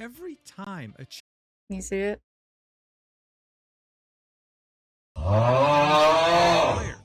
every time a You see it? player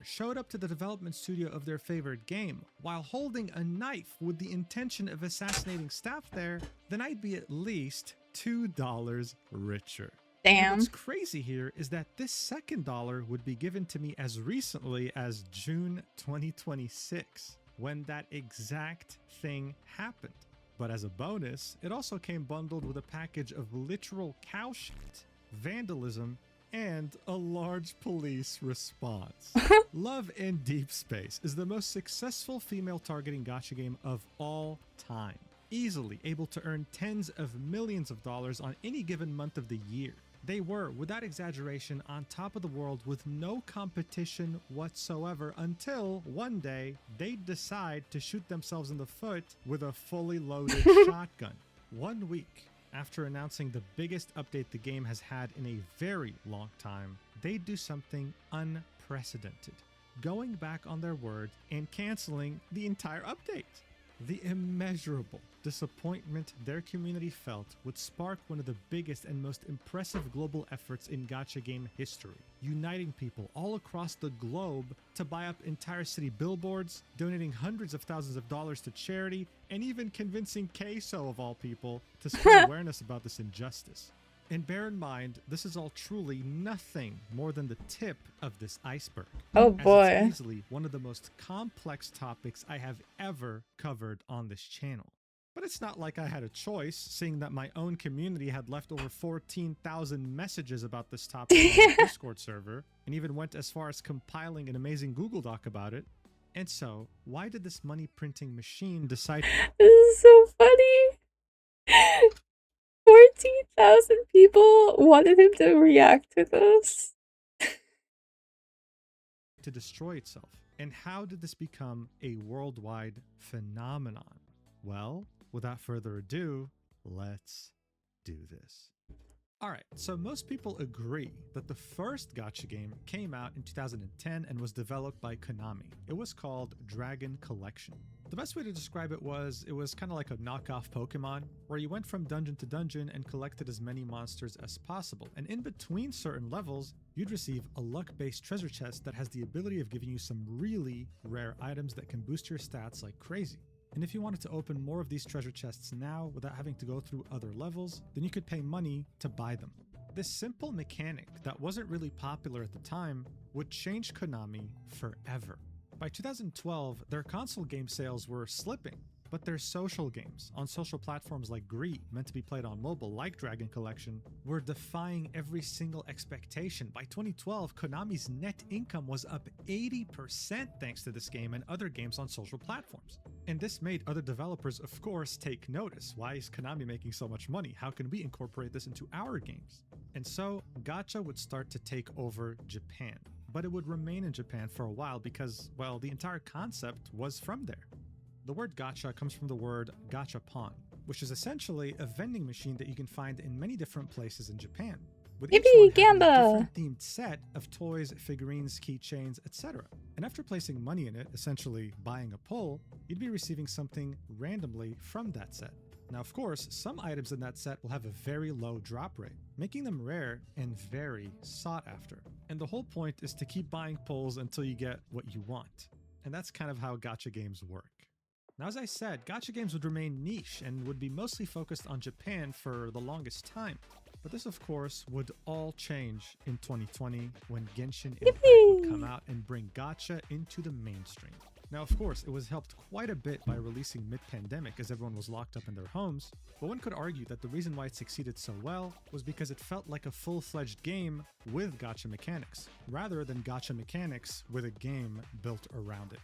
showed up to the development studio of their favorite game while holding a knife with the intention of assassinating staff there, then I'd be at least $2 richer. And Damn. what's crazy here is that this second dollar would be given to me as recently as June 2026, when that exact thing happened. But as a bonus, it also came bundled with a package of literal cow shit, vandalism, and a large police response. Love in Deep Space is the most successful female targeting gacha game of all time, easily able to earn tens of millions of dollars on any given month of the year. They were, without exaggeration, on top of the world with no competition whatsoever until one day they'd decide to shoot themselves in the foot with a fully loaded shotgun. 1 week after announcing the biggest update the game has had in a very long time, they do something unprecedented, going back on their word and canceling the entire update. The immeasurable disappointment their community felt would spark one of the biggest and most impressive global efforts in gacha game history, uniting people all across the globe to buy up entire city billboards, donating hundreds of thousands of dollars to charity, and even convincing Queso, of all people, to spread awareness about this injustice. And bear in mind, this is all truly nothing more than the tip of this iceberg. Oh As boy. it's easily one of the most complex topics I have ever covered on this channel. But it's not like I had a choice, seeing that my own community had left over 14,000 messages about this topic on the Discord server, and even went as far as compiling an amazing Google Doc about it. And so, why did this money printing machine decide This is so funny. 14,000 people wanted him to react to this. to destroy itself? And how did this become a worldwide phenomenon? Well, without further ado, let's do this. Alright, so most people agree that the first gacha game came out in 2010 and was developed by Konami. It was called Dragon Collection. The best way to describe it was kind of like a knockoff Pokemon, where you went from dungeon to dungeon and collected as many monsters as possible. And in between certain levels, you'd receive a luck-based treasure chest that has the ability of giving you some really rare items that can boost your stats like crazy. And if you wanted to open more of these treasure chests now without having to go through other levels, then you could pay money to buy them. This simple mechanic that wasn't really popular at the time would change Konami forever. By 2012, their console game sales were slipping, but their social games on social platforms like Gree, meant to be played on mobile like Dragon Collection, were defying every single expectation. By 2012, Konami's net income was up 80% thanks to this game and other games on social platforms. And this made other developers, of course, take notice. Why is Konami making so much money? How can we incorporate this into our games? And so, gacha would start to take over Japan. But it would remain in Japan for a while because, well, the entire concept was from there. The word gacha comes from the word gachapon, which is essentially a vending machine that you can find in many different places in Japan, with each Yippee, one having a Gamba! different themed set of toys, figurines, keychains, etc. And after placing money in it, essentially buying a pull, you'd be receiving something randomly from that set. Now, of course, some items in that set will have a very low drop rate, making them rare and very sought after. And the whole point is to keep buying pulls until you get what you want. And that's kind of how gacha games work. Now, as I said, gacha games would remain niche and would be mostly focused on Japan for the longest time. But this, of course, would all change in 2020 when Genshin Impact would come out and bring gacha into the mainstream. Now, of course, it was helped quite a bit by releasing mid-pandemic as everyone was locked up in their homes, but one could argue that the reason why it succeeded so well was because it felt like a full-fledged game with gacha mechanics, rather than gacha mechanics with a game built around it.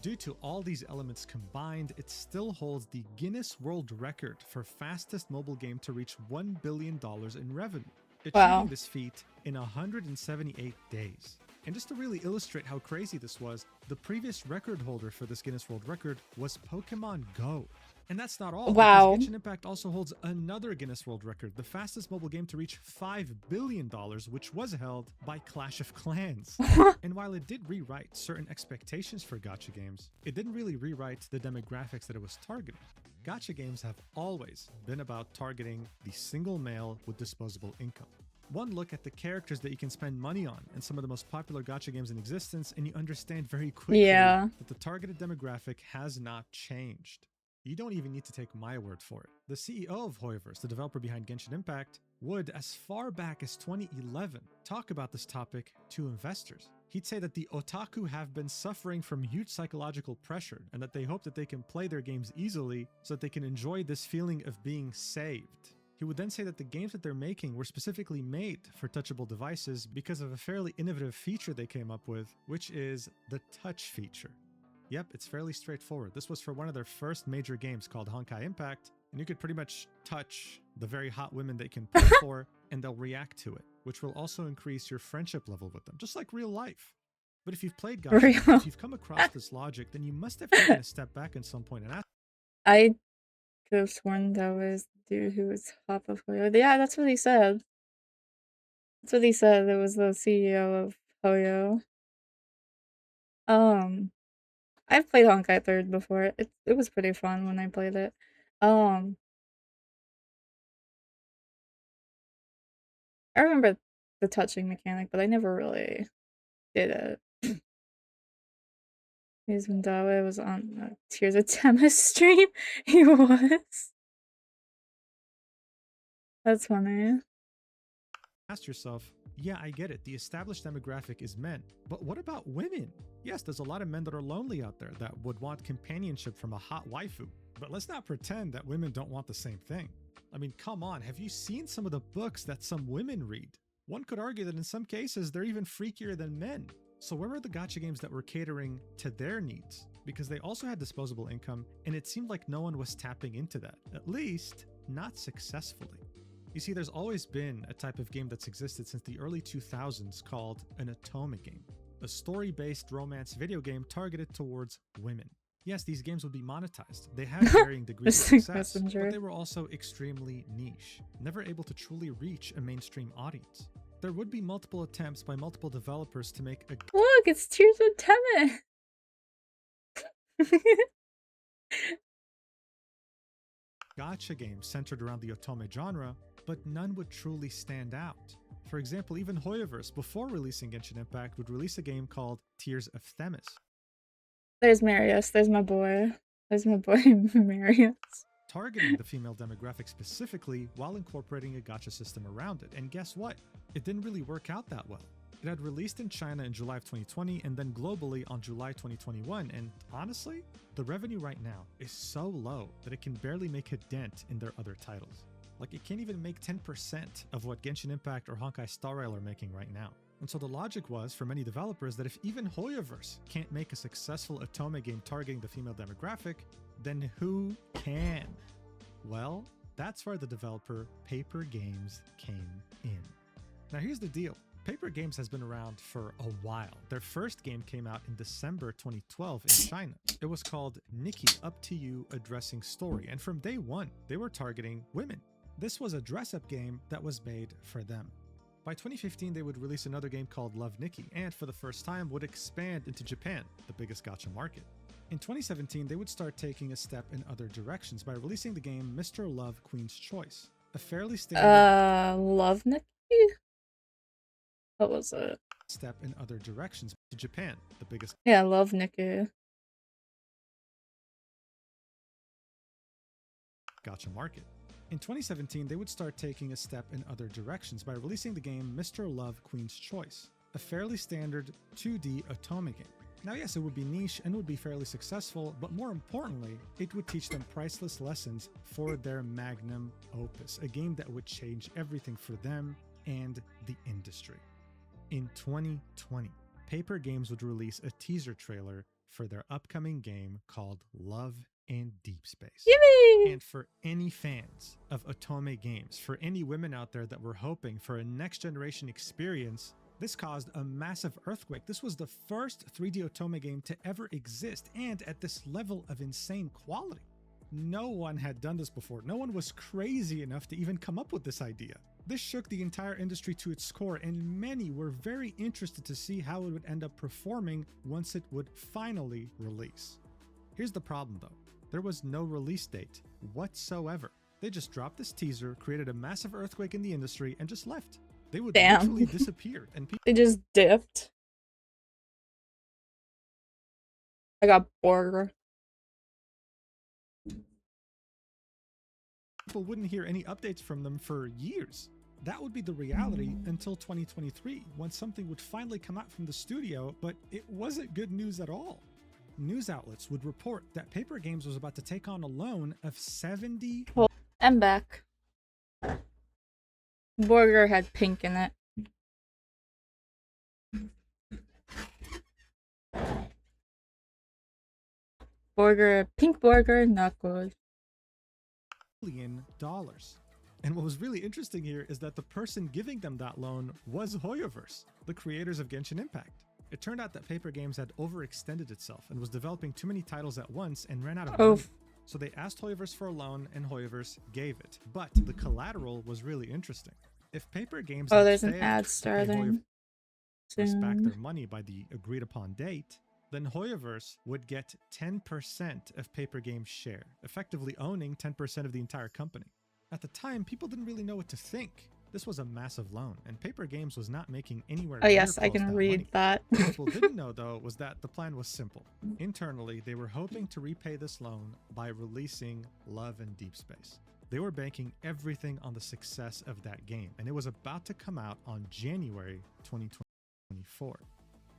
Due to all these elements combined, it still holds the Guinness World Record for fastest mobile game to reach $1 billion in revenue, achieving Wow. this feat in 178 days. And just to really illustrate how crazy this was, the previous record holder for this Guinness World Record was Pokemon Go. And that's not all, Wow. because Genshin Impact also holds another Guinness World Record, the fastest mobile game to reach $5 billion, which was held by Clash of Clans. And while it did rewrite certain expectations for gacha games, it didn't really rewrite the demographics that it was targeting. Gacha games have always been about targeting the single male with disposable income. One look at the characters that you can spend money on in some of the most popular gacha games in existence, and you understand very quickly that the targeted demographic has not changed. You don't even need to take my word for it. The CEO of Hoyoverse, the developer behind Genshin Impact, would, as far back as 2011, talk about this topic to investors. He'd say that the otaku have been suffering from huge psychological pressure and that they hope that they can play their games easily so that they can enjoy this feeling of being saved. He would then say that the games that they're making were specifically made for touchable devices because of a fairly innovative feature they came up with, which is the touch feature. Yep, it's fairly straightforward. This was for one of their first major games called Honkai Impact, and you could pretty much touch the very hot women they can play for, and they'll react to it, which will also increase your friendship level with them, just like real life. But if you've played gacha games, if you've come across this logic, then you must have taken a step back at some point and asked. I could have sworn that was the dude who was top of Hoyo. Yeah, that's what he said. That's what he said. It was the CEO of Hoyo. I've played Honkai 3rd before. It was pretty fun when I played it. I remember the touching mechanic, but I never really did it. Because when Dawe was on Tears of Temis stream, he was. That's funny. Ask yourself, yeah, I get it. The established demographic is men, but what about women? Yes, there's a lot of men that are lonely out there that would want companionship from a hot waifu. But let's not pretend that women don't want the same thing. I mean, come on, have you seen some of the books that some women read? One could argue that in some cases, they're even freakier than men. So where were the gacha games that were catering to their needs? Because they also had disposable income, and it seemed like no one was tapping into that. At least, not successfully. You see, there's always been a type of game that's existed since the early 2000s called an otome game, a story-based romance video game targeted towards women. Yes, these games would be monetized. They had varying degrees of success, but they were also extremely niche, never able to truly reach a mainstream audience. There would be multiple attempts by multiple developers to make a— Look, it's Tears of Temis! gacha game centered around the otome genre, but none would truly stand out. For example, even Hoyoverse, before releasing Genshin Impact, would release a game called Tears of Themis. There's Marius. There's my boy. There's my boy Marius. Targeting the female demographic specifically while incorporating a gacha system around it. And guess what? It didn't really work out that well. It had released in China in July of 2020 and then globally on July 2021, and honestly, the revenue right now is so low that it can barely make a dent in their other titles. Like, it can't even make 10% of what Genshin Impact or Honkai Star Rail are making right now. And so the logic was, for many developers, that if even Hoyoverse can't make a successful otome game targeting the female demographic, then who can? Well, that's where the developer Paper Games came in. Now here's the deal. Paper Games has been around for a while. Their first game came out in December 2012 in China. It was called Nikki Up to You, a Dressing Story, and from day one, they were targeting women. This was a dress-up game that was made for them. By 2015, they would release another game called Love Nikki, and for the first time would expand into Japan, the biggest gacha market. In 2017, they would start taking a step in other directions by releasing the game Mr. Love Queen's Choice, a fairly standard Love Nikki? What was it? Step in other directions to Japan, the biggest— Yeah, Love Nikki. gacha market. In 2017, they would start taking a step in other directions by releasing the game Mr. Love Queen's Choice, a fairly standard 2D otome game. Now yes, it would be niche and would be fairly successful, but more importantly, it would teach them priceless lessons for their magnum opus, a game that would change everything for them and the industry. In 2020, Paper Games would release a teaser trailer for their upcoming game called Love in Deep Space. Yippee! And for any fans of otome games, for any women out there that were hoping for a next generation experience, This caused a massive earthquake. This was the first 3D otome game to ever exist, and at this level of insane quality. No one had done this before. No one was crazy enough to even come up with this idea. This shook the entire industry to its core, and many were very interested to see how it would end up performing once it would finally release. Here's the problem though. There was no release date whatsoever. They just dropped this teaser, created a massive earthquake in the industry, and just left. They would literally disappear, and they just dipped. I got burger. People wouldn't hear any updates from them for years. That would be the reality until 2023, when something would finally come out from the studio, but it wasn't good news at all. News outlets would report that Paper Games was about to take on a loan of 70. Well, I'm back. Burger had pink in it. Burger, pink burger, not good. $1 billion. And what was really interesting here is that the person giving them that loan was Hoyoverse, the creators of Genshin Impact. It turned out that Paper Games had overextended itself and was developing too many titles at once and ran out of money. So they asked Hoyoverse for a loan, and Hoyoverse gave it. But the collateral was really interesting. If Paper Games there's an ad starting soon back their money by the agreed upon date, then Hoyoverse would get 10% of Paper Games' share, effectively owning 10% of the entire company. At the time, people didn't really know what to think. This was a massive loan, and Paper Games was not making anywhere near yes, close I can read money. that. What people didn't know, though, was that the plan was simple. Internally, they were hoping to repay this loan by releasing Love and Deep Space. They were banking everything on the success of that game, and it was about to come out on January 2024.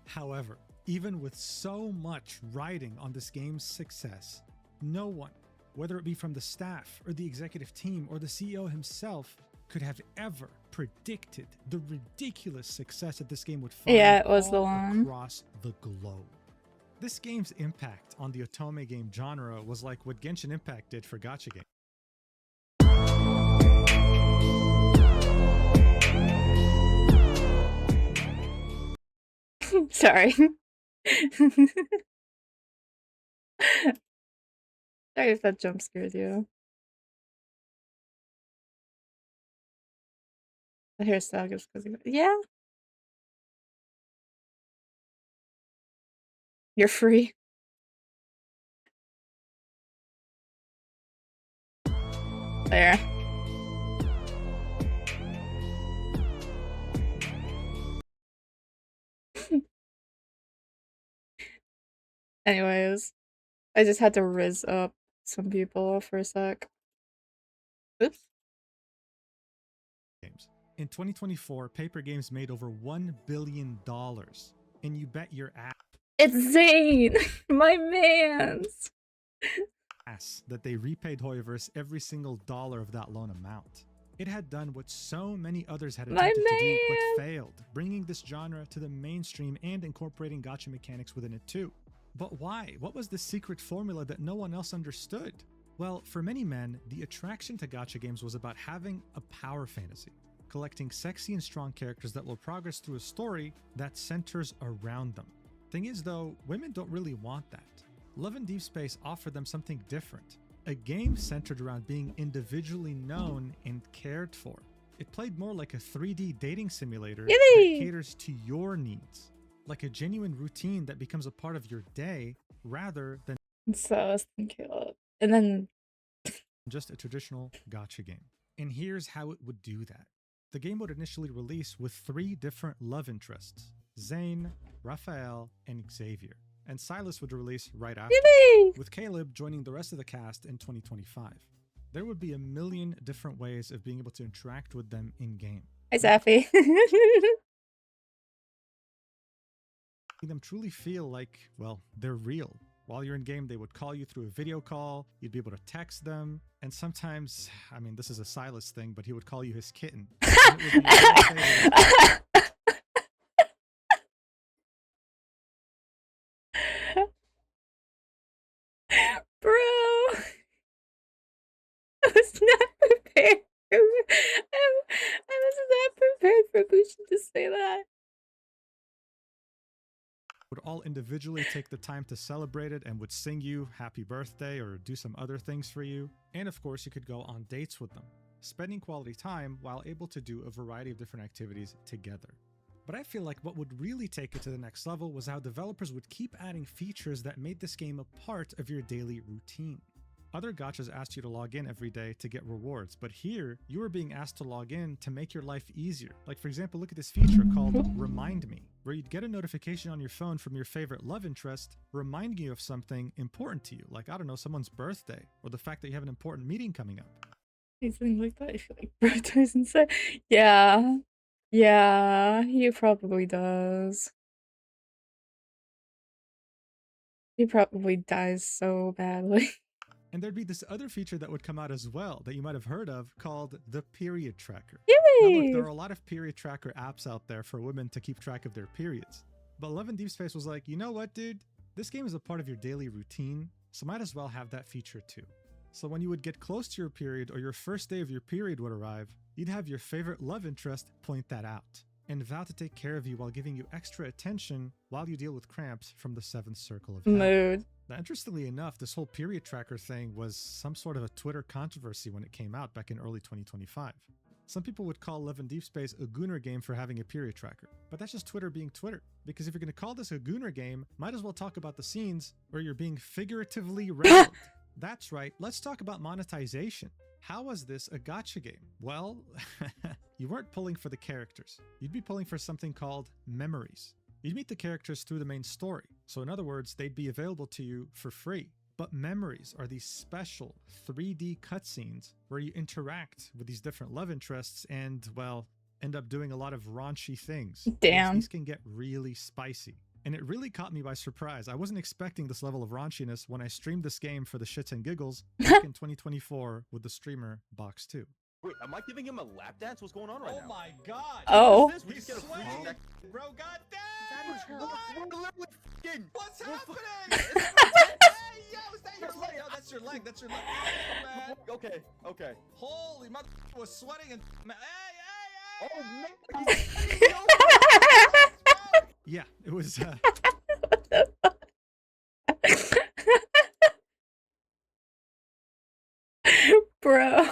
However, even with so much riding on this game's success, no one, whether it be from the staff or the executive team or the CEO himself, could have ever predicted the ridiculous success that this game would find it was the one across the globe. This game's impact on the otome game genre was like what Genshin Impact did for gacha games. Sorry. Sorry if that jump scared you. The hairstyle gives cozy. Yeah. You're free. There. Anyways, I just had to rizz up some people for a sec. Oops. Games. In 2024, Paper Games made over $1 billion, and you bet your It's Zane, my man's ass that they repaid Hoyoverse every single dollar of that loan amount. It had done what so many others had attempted to do but failed, bringing this genre to the mainstream and incorporating gacha mechanics within it too. But why? What was the secret formula that no one else understood? Well, for many men, the attraction to gacha games was about having a power fantasy, collecting sexy and strong characters that will progress through a story that centers around them. Thing is though, women don't really want that. Love and Deep Space offered them something different, a game centered around being individually known and cared for. It played more like a 3D dating simulator that caters to your needs, like a genuine routine that becomes a part of your day rather than so cute. And then just a traditional gacha game. And here's how it would do that. The game would initially release with 3 different love interests, Zane, Raphael, and Xavier. And Silas would release right after, with Caleb joining the rest of the cast in 2025. There would be a million different ways of being able to interact with them in-game. Hi, Zaffy. Them truly feel like, well, they're real. While you're in-game, they would call you through a video call, you'd be able to text them, and sometimes, I mean, this is a Silas thing, but he would call you his kitten. Bro, I was not prepared. I was not prepared for Mujin to say that. would all individually take the time to celebrate it and would sing you happy birthday or do some other things for you. And of course, you could go on dates with them, spending quality time while able to do a variety of different activities together. But I feel like what would really take it to the next level was how developers would keep adding features that made this game a part of your daily routine. Other gachas asked you to log in every day to get rewards, but here, you were being asked to log in to make your life easier. Like for example, look at this feature called Remind Me, where you'd get a notification on your phone from your favorite love interest reminding you of something important to you, like, I don't know, someone's birthday, or the fact that you have an important meeting coming up. Anything like that, I feel like Bro doesn't say. Yeah. Yeah, he probably does. He probably dies so badly. And there'd be this other feature that would come out as well that you might have heard of called the period tracker. Yay! Now look, there are a lot of period tracker apps out there for women to keep track of their periods. But Love in Deep Space was like, you know what, dude? This game is a part of your daily routine, so might as well have that feature too. So when you would get close to your period or your first day of your period would arrive, you'd have your favorite love interest point that out and vow to take care of you while giving you extra attention while you deal with cramps from the seventh circle of hell. Mood. Now, interestingly enough, this whole period tracker thing was some sort of a Twitter controversy when it came out back in early 2025. Some people would call Love in Deep Space a gooner game for having a period tracker, but that's just Twitter being Twitter. Because if you're going to call this a gooner game, might as well talk about the scenes where you're being figuratively railed. That's right, let's talk about monetization. How was this a gacha game? Well, you weren't pulling for the characters. You'd be pulling for something called memories. You'd meet the characters through the main story. So in other words, they'd be available to you for free. But memories are these special 3D cutscenes where you interact with these different love interests and, well, end up doing a lot of raunchy things. Damn. These can get really spicy. And it really caught me by surprise. I wasn't expecting this level of raunchiness when I streamed this game for the shits and giggles back in 2024 with the streamer Box2. Wait, am I giving him a lap dance? What's going on right now? Oh my god! Oh. We just get a free Sweating, check. bro, goddamn! We're literally fucking. What's We're happening? fu- Hey, yo, is that your leg? Oh, that's your leg. That's your leg. Oh, man. Okay, okay. Holy mother was sweating and man. Hey, Oh hey, no! Yeah, it was... Bro.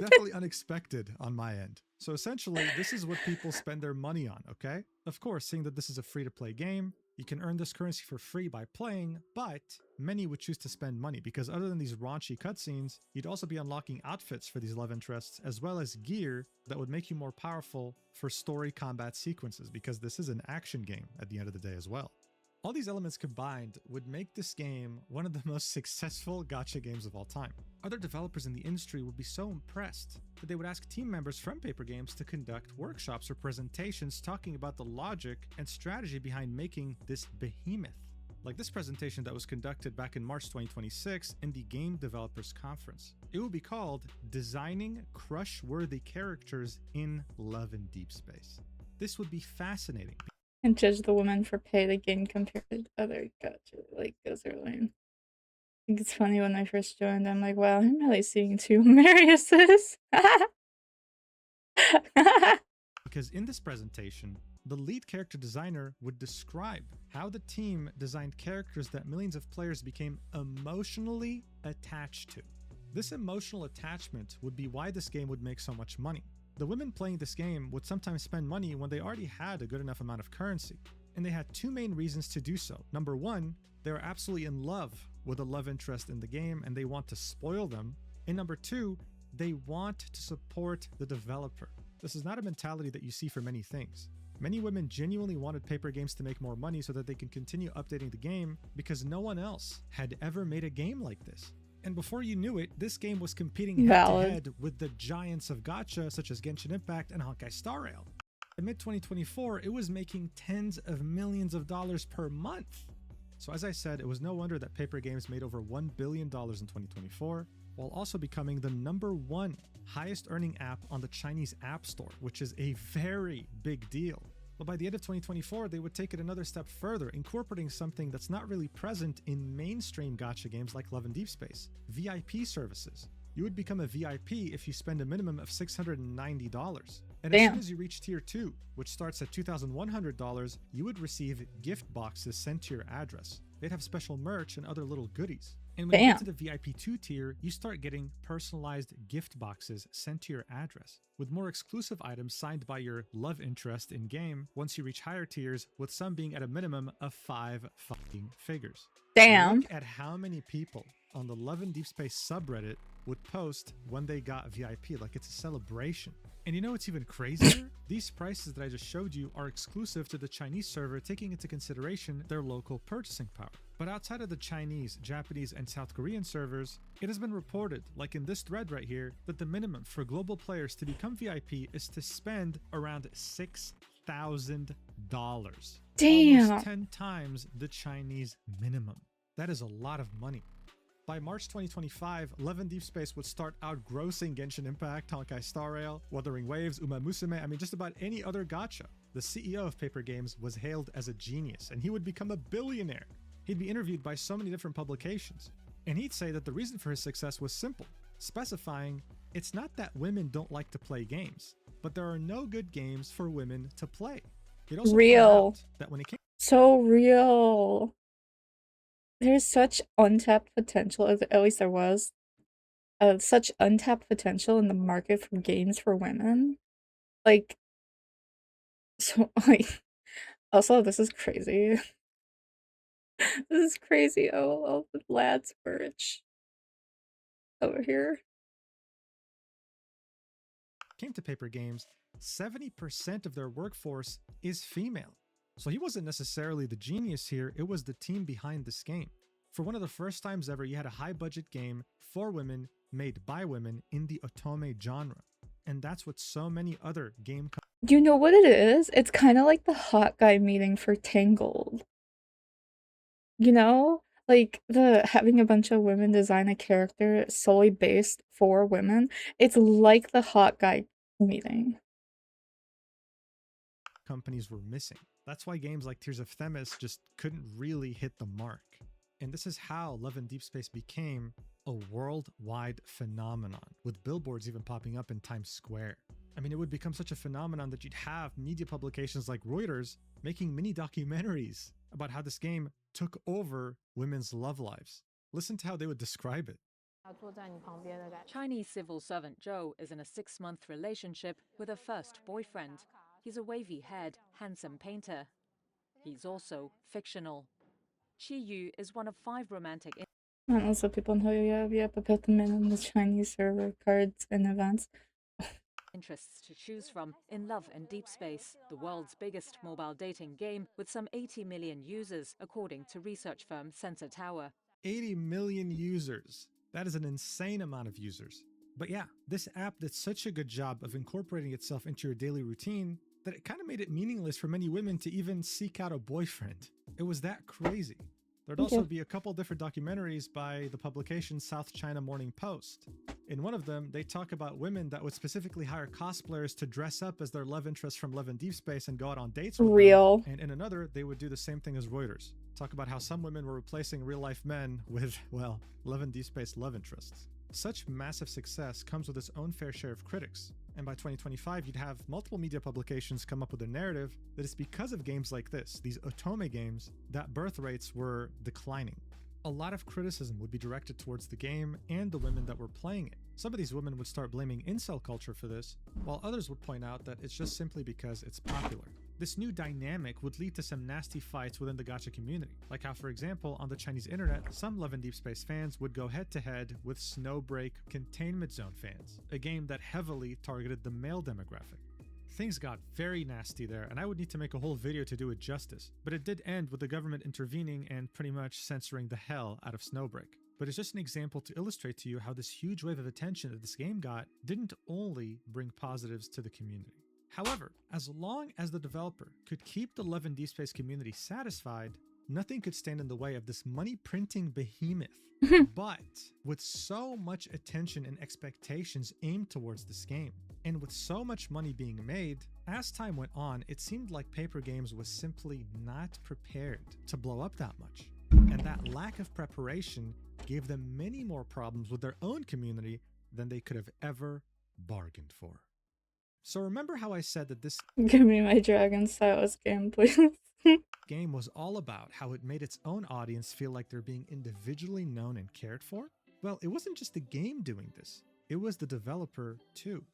definitely unexpected on my end. So essentially, this is what people spend their money on, okay? Of course, seeing that this is a free-to-play game, you can earn this currency for free by playing, but many would choose to spend money because other than these raunchy cutscenes, you'd also be unlocking outfits for these love interests, as well as gear that would make you more powerful for story combat sequences, because this is an action game at the end of the day as well. All these elements combined would make this game one of the most successful gacha games of all time. Other developers in the industry would be so impressed that they would ask team members from Paper Games to conduct workshops or presentations talking about the logic and strategy behind making this behemoth. Like this presentation that was conducted back in March 2026 in the Game Developers Conference. It would be called Designing Crush-Worthy Characters in Love in Deep Space. This would be fascinating. And judge the woman for pay the game compared to other gacha. Like, those are lame. I think it's funny when I first joined, I'm like, wow, I'm really seeing two Mariuses. Because in this presentation, the lead character designer would describe how the team designed characters that millions of players became emotionally attached to. This emotional attachment would be why this game would make so much money. The women playing this game would sometimes spend money when they already had a good enough amount of currency. And they had two main reasons to do so. Number one, they were absolutely in love with a love interest in the game and they want to spoil them. And number two, they want to support the developer. This is not a mentality that you see for many things. Many women genuinely wanted Paper Games to make more money so that they can continue updating the game because no one else had ever made a game like this. And before you knew it, this game was competing head-to-head with the giants of gacha such as Genshin Impact and Honkai Star Rail. In mid-2024, it was making tens of millions of dollars per month. So as I said, it was no wonder that Paper Games made over $1 billion in 2024, while also becoming the #1 highest earning app on the Chinese App Store, which is a very big deal. But by the end of 2024, they would take it another step further, incorporating something that's not really present in mainstream gacha games like Love in Deep Space: VIP services. You would become a VIP if you spend a minimum of $690. And as Damn. soon as you reach tier 2, which starts at $2,100, you would receive gift boxes sent to your address. They'd have special merch and other little goodies. And when you Damn. get to the VIP 2 tier, you start getting personalized gift boxes sent to your address, with more exclusive items signed by your love interest in-game once you reach higher tiers, with some being at a minimum of 5 fucking figures. Damn. Look at how many people on the Love and Deep Space subreddit would post when they got VIP, like it's a celebration. And you know what's even crazier? These prices that I just showed you are exclusive to the Chinese server, taking into consideration their local purchasing power. But outside of the Chinese, Japanese, and South Korean servers, it has been reported, like in this thread right here, that the minimum for global players to become VIP is to spend around $6,000. Damn. Almost 10 times the Chinese minimum. That is a lot of money. By March 2025, Love and Deep Space would start outgrossing Genshin Impact, Honkai Star Rail, Wuthering Waves, Uma Musume, I mean just about any other gacha. The CEO of Paper Games was hailed as a genius, and he would become a billionaire. He'd be interviewed by so many different publications, and he'd say that the reason for his success was simple, specifying, it's not that women don't like to play games, but there are no good games for women to play. He'd also point Real. out that when it came So real. There's such untapped potential, at least there was, such untapped potential in the market for games for women. Like, so, like, also, this is crazy. This is crazy. Oh, the lads merch over here. came to Paper Games, 70% of their workforce is female. So he wasn't necessarily the genius here, it was the team behind this game. For one of the first times ever, you had a high budget game for women made by women in the otome genre. And that's what so many other game You know what it is? It's kind of like the hot guy meeting for Tangled. You know? Like, having a bunch of women design a character solely based for women. It's like the hot guy meeting. companies were missing. That's why games like Tears of Themis just couldn't really hit the mark. And this is how Love and Deep Space became a worldwide phenomenon, with billboards even popping up in Times Square. I mean, it would become such a phenomenon that you'd have media publications like Reuters making mini documentaries about how this game took over women's love lives. Listen to how they would describe it. Chinese civil servant Zhou is in a 6-month relationship with her first boyfriend. He's a wavy-haired, handsome painter. He's also fictional. Qi Yu is one of 5 romantic And also people know you have to put them in the Chinese server cards and events. interests to choose from in Love and Deep Space, the world's biggest mobile dating game with some 80 million users, according to research firm Sensor Tower. 80 million users. That is an insane amount of users. But yeah, this app did such a good job of incorporating itself into your daily routine that it kind of made it meaningless for many women to even seek out a boyfriend. It was that crazy. There'd also be a couple different documentaries by the publication South China Morning Post. In one of them, they talk about women that would specifically hire cosplayers to dress up as their love interest from Love and Deep Space and go out on dates with them. And in another, they would do the same thing as Reuters. Talk about how some women were replacing real-life men with, well, Love and Deep Space love interests. Such massive success comes with its own fair share of critics. And by 2025, you'd have multiple media publications come up with a narrative that it's because of games like this, these otome games, that birth rates were declining. A lot of criticism would be directed towards the game and the women that were playing it. Some of these women would start blaming incel culture for this, while others would point out that it's just simply because it's popular. This new dynamic would lead to some nasty fights within the gacha community, like how, for example, on the Chinese internet, some Love and Deep Space fans would go head-to-head with Snowbreak Containment Zone fans, a game that heavily targeted the male demographic. Things got very nasty there, and I would need to make a whole video to do it justice, but it did end with the government intervening and pretty much censoring the hell out of Snowbreak. But it's just an example to illustrate to you how this huge wave of attention that this game got didn't only bring positives to the community. However, as long as the developer could keep the Love and Deep Space community satisfied, nothing could stand in the way of this money-printing behemoth. But with so much attention and expectations aimed towards this game, and with so much money being made, as time went on, it seemed like Paper Games was simply not prepared to blow up that much. And that lack of preparation gave them many more problems with their own community than they could have ever bargained for. So remember how I said that this Give me my Dragon Styles game, please. game was all about how it made its own audience feel like they're being individually known and cared for? Well, it wasn't just the game doing this, it was the developer too.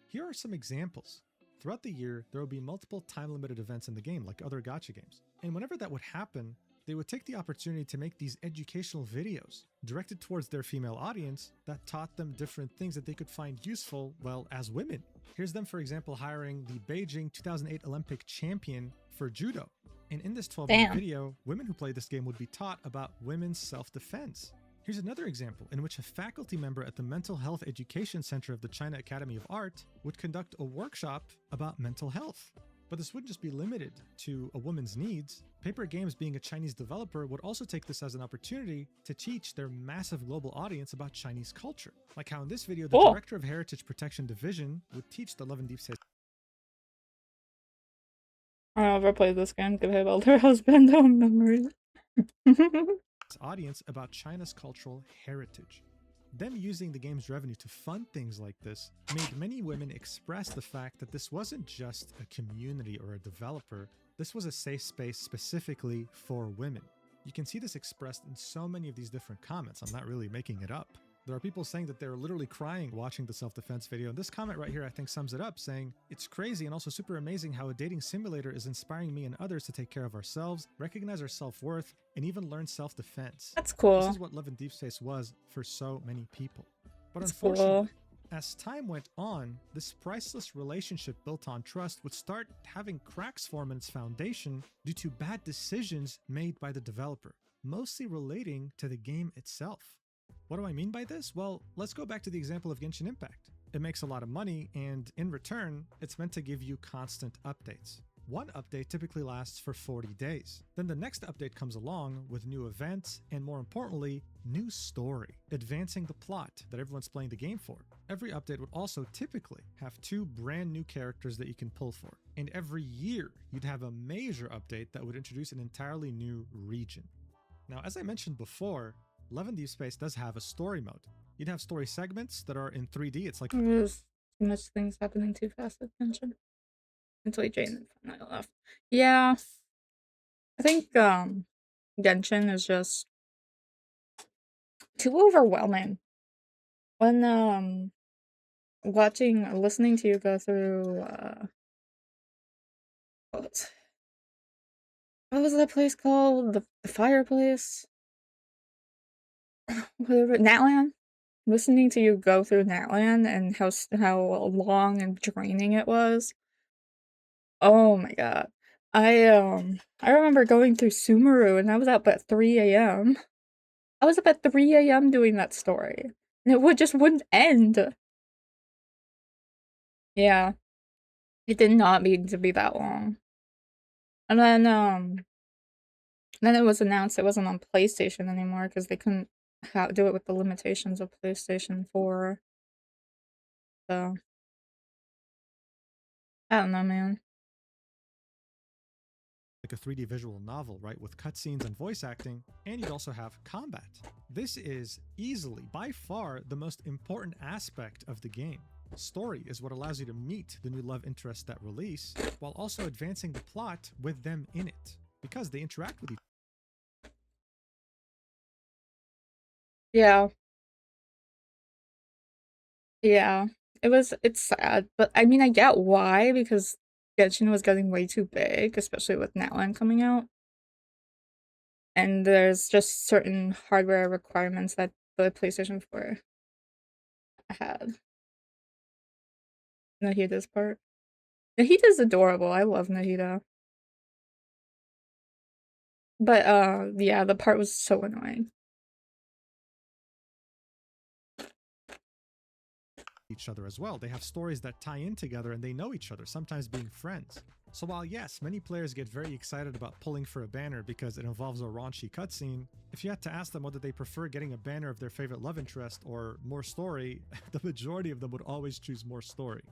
Here are some examples. Throughout the year, there will be multiple time-limited events in the game, like other gacha games. And whenever that would happen, they would take the opportunity to make these educational videos directed towards their female audience that taught them different things that they could find useful, well, as women. Here's them, for example, hiring the Beijing 2008 Olympic champion for judo. And in this 12-minute video, women who play this game would be taught about women's self-defense. Here's another example in which a faculty member at the Mental Health Education Center of the China Academy of Art would conduct a workshop about mental health. But this wouldn't just be limited to a woman's needs. Paper Games, being a Chinese developer, would also take this as an opportunity to teach their massive global audience about Chinese culture. Like how in this video, the director of Heritage Protection Division would teach the Love and Deep Space I'll never play this game. Give her her husband own memories. audience about China's cultural heritage. Them using the game's revenue to fund things like this made many women express the fact that this wasn't just a community or a developer, this was a safe space specifically for women. You can see this expressed in so many of these different comments. I'm not really making it up. There are people saying that they're literally crying watching the self-defense video. And this comment right here, I think, sums it up, saying, "It's crazy and also super amazing how a dating simulator is inspiring me and others to take care of ourselves, recognize our self-worth, and even learn self-defense." That's cool. This is what Love in Deep Space was for so many people. But That's unfortunately, cool. as time went on, this priceless relationship built on trust would start having cracks form in its foundation due to bad decisions made by the developer, mostly relating to the game itself. What do I mean by this? Well, let's go back to the example of Genshin Impact. It makes a lot of money, and in return, it's meant to give you constant updates. One update typically lasts for 40 days. Then the next update comes along with new events, and more importantly, new story, advancing the plot that everyone's playing the game for. Every update would also typically have 2 brand new characters that you can pull for. And every year, you'd have a major update that would introduce an entirely new region. Now, as I mentioned before, Love in Deep Space does have a story mode. You'd have story segments that are in 3D. It's like There's too much things happening too fast at Genshin. Until Jane finally left. Yeah. I think Genshin is just too overwhelming. When listening to you go through what was that place called? The fireplace? Whatever, Natlan? Listening to you go through Natlan and how long and draining it was. Oh my god. I remember going through Sumeru and I was up at 3 a.m. I was up at 3 a.m. doing that story. And it just wouldn't end. Yeah. It did not need to be that long. And then it was announced it wasn't on PlayStation anymore because they couldn't do it with the limitations of PlayStation 4. So I don't know, man. like a 3D visual novel, right, with cutscenes and voice acting, and you'd also have combat. This is easily, by far, the most important aspect of the game. Story is what allows you to meet the new love interests that release, while also advancing the plot with them in it, because they interact with each other. Yeah. Yeah. It's sad, but I mean, I get why, because Genshin was getting way too big, especially with Natlan coming out. And there's just certain hardware requirements that the PlayStation 4 had. Nahida's part. Nahida's adorable. I love Nahida. But, yeah, the part was so annoying. Each other as well. They have stories that tie in together and they know each other, sometimes being friends. So while yes, many players get very excited about pulling for a banner because it involves a raunchy cutscene, if you had to ask them whether they prefer getting a banner of their favorite love interest or more story, the majority of them would always choose more story.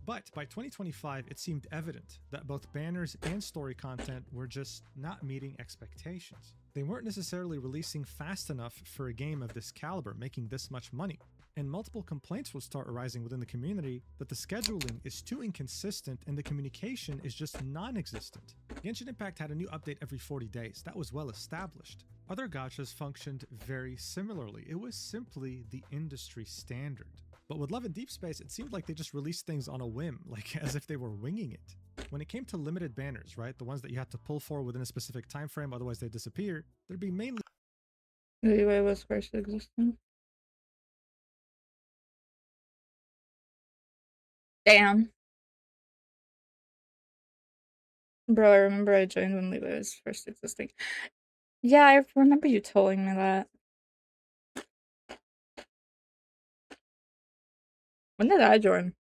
But by 2025, it seemed evident that both banners and story content were just not meeting expectations. They weren't necessarily releasing fast enough for a game of this caliber, making this much money. and multiple complaints will start arising within the community that the scheduling is too inconsistent and the communication is just non-existent. Genshin Impact had a new update every 40 days. That was well established. Other gachas functioned very similarly. It was simply the industry standard. But with Love and Deep Space, it seemed like they just released things on a whim, like as if they were winging it. When it came to limited banners, right, the ones that you had to pull for within a specific time frame, otherwise they disappear, there'd be mainly Leeway was first existing. Damn. Bro, I remember I joined when Leeway was first existing. Yeah, I remember you telling me that. When did I join?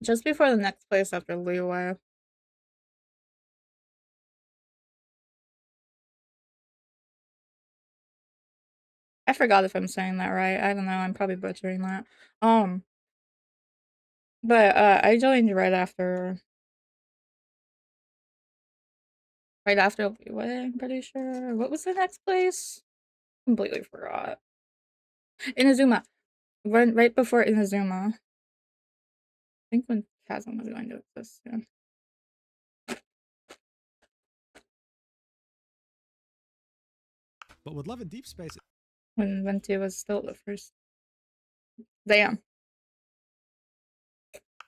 Just before the next place after Leeway. I forgot if I'm saying that right. I don't know. I'm probably butchering that. But I joined right after Leeway, I'm pretty sure. What was the next place? Completely forgot. Inazuma. Right before Inazuma. I think when Chasm was going to exist, yeah. But with Love and Deep Space, When Venti was still the first. Damn.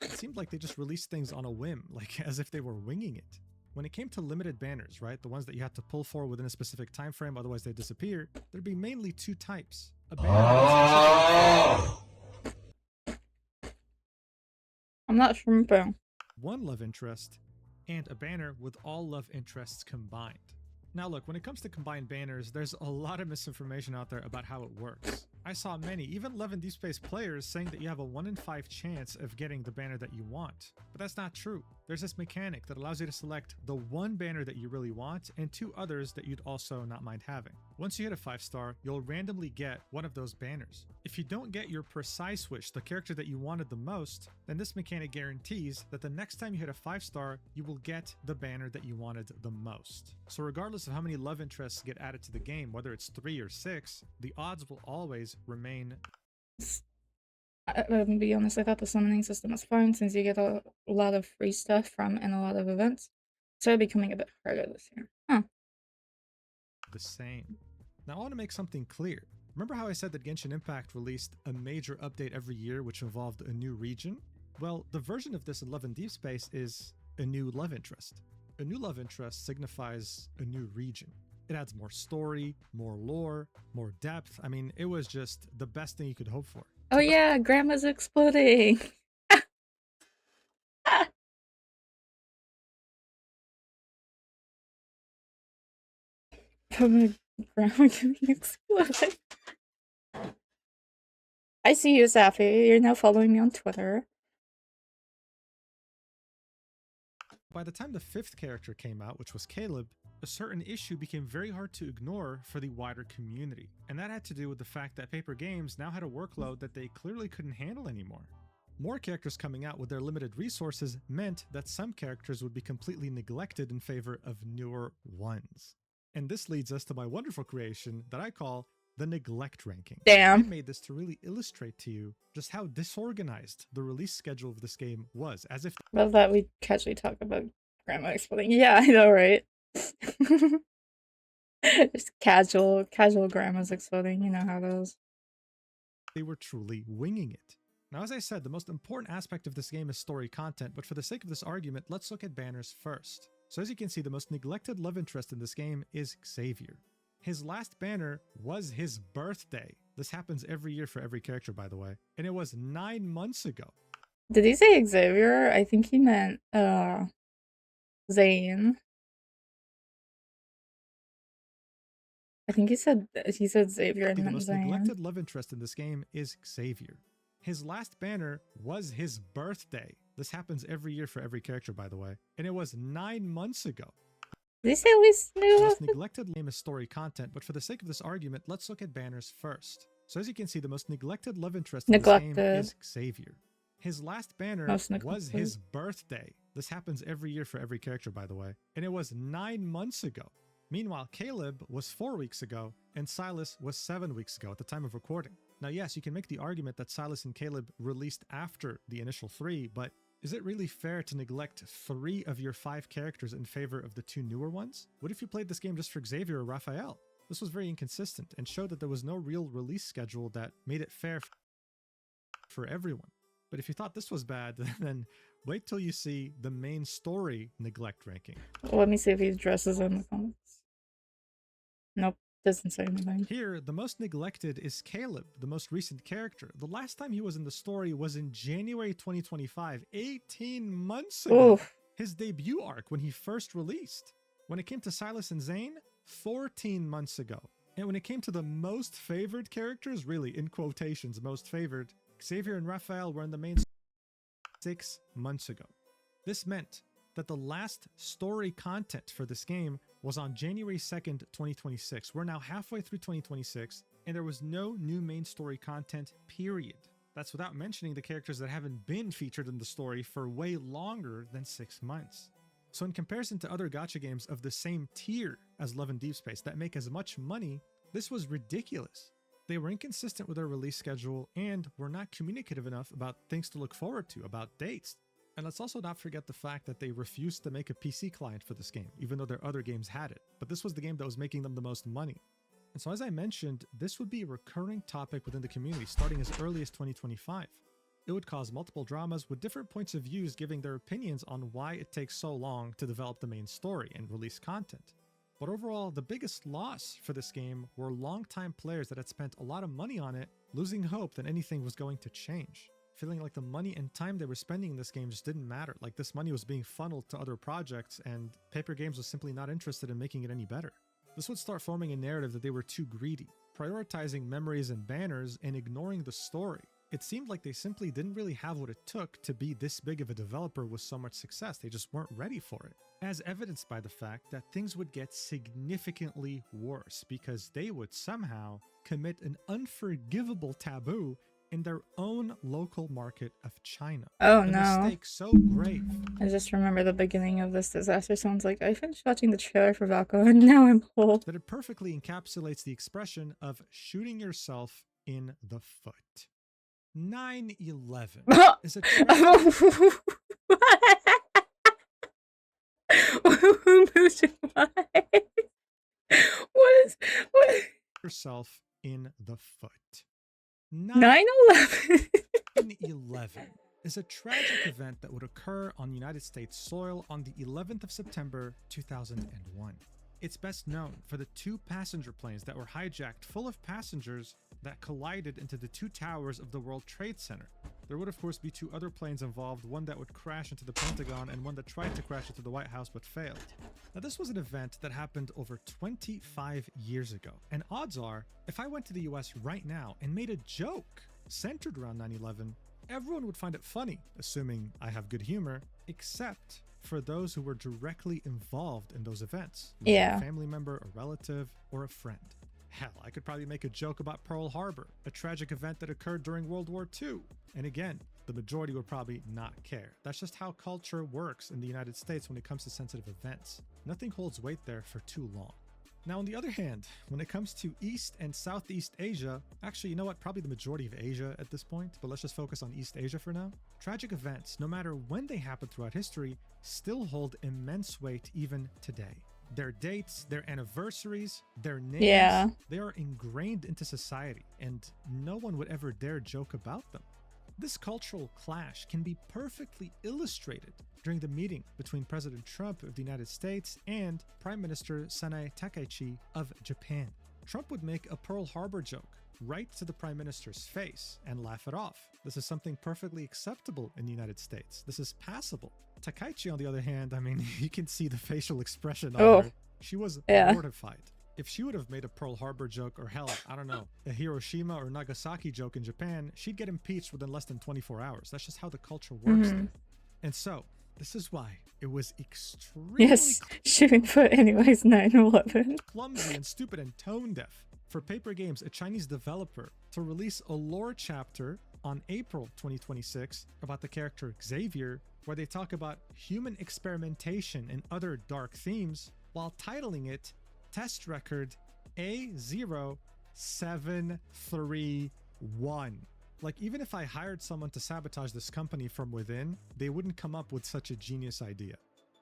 it seemed like they just released things on a whim, like as if they were winging it. When it came to limited banners, right, the ones that you had to pull for within a specific time frame, otherwise they disappear, there'd be mainly two types. A banner I'm not shrimping. one love interest, and a banner with all love interests combined. Now look, when it comes to combined banners, there's a lot of misinformation out there about how it works. I saw many, even Love and Deep Space players, saying that you have a 1 in 5 chance of getting the banner that you want. But that's not true. There's this mechanic that allows you to select the one banner that you really want and 2 others that you'd also not mind having. Once you hit a 5-star, you'll randomly get one of those banners. If you don't get your precise wish, the character that you wanted the most, then this mechanic guarantees that the next time you hit a 5-star, you will get the banner that you wanted the most. So regardless of how many love interests get added to the game, whether it's 3 or 6, the odds will always remain. To be honest, I thought the summoning system was fine since you get a lot of free stuff from and a lot of events. So it's becoming a bit harder this year. Huh. The same. Now I want to make something clear. Remember how I said that Genshin Impact released a major update every year which involved a new region? Well, the version of this in Love and Deep Space is a new love interest. A new love interest signifies a new region. It adds more story, more lore, more depth. I mean, it was just the best thing you could hope for. Oh yeah, grandma's exploding. Grandma getting exploded. I see you, Safi. You're now following me on Twitter. By the time the 5th character came out, which was Caleb, a certain issue became very hard to ignore for the wider community. And that had to do with the fact that Paper Games now had a workload that they clearly couldn't handle anymore. More characters coming out with their limited resources meant that some characters would be completely neglected in favor of newer ones. And this leads us to my wonderful creation that I call the neglect ranking. Damn. I made this to really illustrate to you just how disorganized the release schedule of this game was, as if Love that we casually talk about grandma exploding. Yeah, I know, right? Just casual grandma's exploding. You know how it is. they were truly winging it. Now, as I said, the most important aspect of this game is story content, but for the sake of this argument, let's look at banners first. So as you can see, the most neglected love interest in this game is Xavier. His last banner was his birthday. This happens every year for every character, by the way. And it was 9 months ago. Did he say Xavier? I think he meant Zane. I think he said Xavier and The meant most Zane. neglected love interest in this game is Xavier. His last banner was his birthday. This happens every year for every character, by the way. And it was 9 months ago. Did he say we The knew? most neglected game is story content, but for the sake of this argument, let's look at banners first. So as you can see, the most neglected love interest in this game Neglected. is Xavier. His last banner Most was neglected. his birthday. This happens every year for every character, by the way. And it was 9 months ago. Meanwhile, Caleb was 4 weeks ago, and Silas was 7 weeks ago at the time of recording. Now, yes, you can make the argument that Silas and Caleb released after the initial 3, but is it really fair to neglect 3 of your 5 characters in favor of the 2 newer ones? What if you played this game just for Xavier or Raphael? This was very inconsistent and showed that there was no real release schedule that made it fair for everyone. But if you thought this was bad, then wait till you see the main story neglect ranking. Let me see if he dresses in the comments. Nope, doesn't say anything. Here, the most neglected is Caleb, the most recent character. The last time he was in the story was in January 2025, 18 months ago. Oof. His debut arc when he first released. When it came to Silas and Zane, 14 months ago. And when it came to the most favored characters, really, in quotations, most favored, Xavier and Raphael were in the main 6 months ago. This meant that the last story content for this game was on January 2nd, 2026. We're now halfway through 2026, and there was no new main story content, period. That's without mentioning the characters that haven't been featured in the story for way longer than 6 months. So in comparison to other gacha games of the same tier as Love and Deep Space that make as much money, this was ridiculous. They were inconsistent with their release schedule and were not communicative enough about things to look forward to, about dates. And let's also not forget the fact that they refused to make a PC client for this game, even though their other games had it. But this was the game that was making them the most money. And so as I mentioned, this would be a recurring topic within the community starting as early as 2025. It would cause multiple dramas with different points of views giving their opinions on why it takes so long to develop the main story and release content. But overall, the biggest loss for this game were longtime players that had spent a lot of money on it, losing hope that anything was going to change. Feeling like the money and time they were spending in this game just didn't matter, like this money was being funneled to other projects and Paper Games was simply not interested in making it any better. This would start forming a narrative that they were too greedy, prioritizing memories and banners and ignoring the story. It seemed like they simply didn't really have what it took to be this big of a developer with so much success. They just weren't ready for it. As evidenced by the fact that things would get significantly worse because they would somehow commit an unforgivable taboo in their own local market of China. Oh a no. mistake so grave I just remember the beginning of this disaster sounds like I finished watching the trailer for Valko and now I'm full. that it perfectly encapsulates the expression of shooting yourself in the foot. 9/11 is a tragic Mujin, why? What? yourself in the foot. 9/11? 9/11 is a tragic event that would occur on United States soil on the 11th of September 2001. It's best known for the 2 passenger planes that were hijacked full of passengers that collided into the 2 towers of the World Trade Center. There would of course be 2 other planes involved, one that would crash into the Pentagon and one that tried to crash into the White House but failed. Now this was an event that happened over 25 years ago, and odds are, if I went to the US right now and made a joke centered around 9/11, everyone would find it funny, assuming I have good humor, except for those who were directly involved in those events. Like Yeah. a family member, a relative, or a friend. Hell, I could probably make a joke about Pearl Harbor, a tragic event that occurred during World War II. And again, the majority would probably not care. That's just how culture works in the United States when it comes to sensitive events. Nothing holds weight there for too long. Now, on the other hand, when it comes to East and Southeast Asia, actually, you know what? Probably the majority of Asia at this point, but let's just focus on East Asia for now. Tragic events, no matter when they happen throughout history, still hold immense weight even today. Their dates, their anniversaries, their names, Yeah. they are ingrained into society, and no one would ever dare joke about them. This cultural clash can be perfectly illustrated during the meeting between President Trump of the United States and Prime Minister Sanae Takaichi of Japan. Trump would make a Pearl Harbor joke right to the Prime Minister's face and laugh it off. This is something perfectly acceptable in the United States. This is passable. Takaichi, on the other hand, I mean, you can see the facial expression on her. She was mortified. If she would have made a Pearl Harbor joke, or hell, I don't know, a Hiroshima or Nagasaki joke in Japan, she'd get impeached within less than 24 hours. That's just how the culture works there. And so, this is why it was extremely Shooting foot anyways, 9/11. clumsy and stupid and tone deaf for Paper Games, a Chinese developer, to release a lore chapter on April 2026 about the character Xavier, where they talk about human experimentation and other dark themes, while titling it Test record A0731. Like, even if I hired someone to sabotage this company from within, they wouldn't come up with such a genius idea.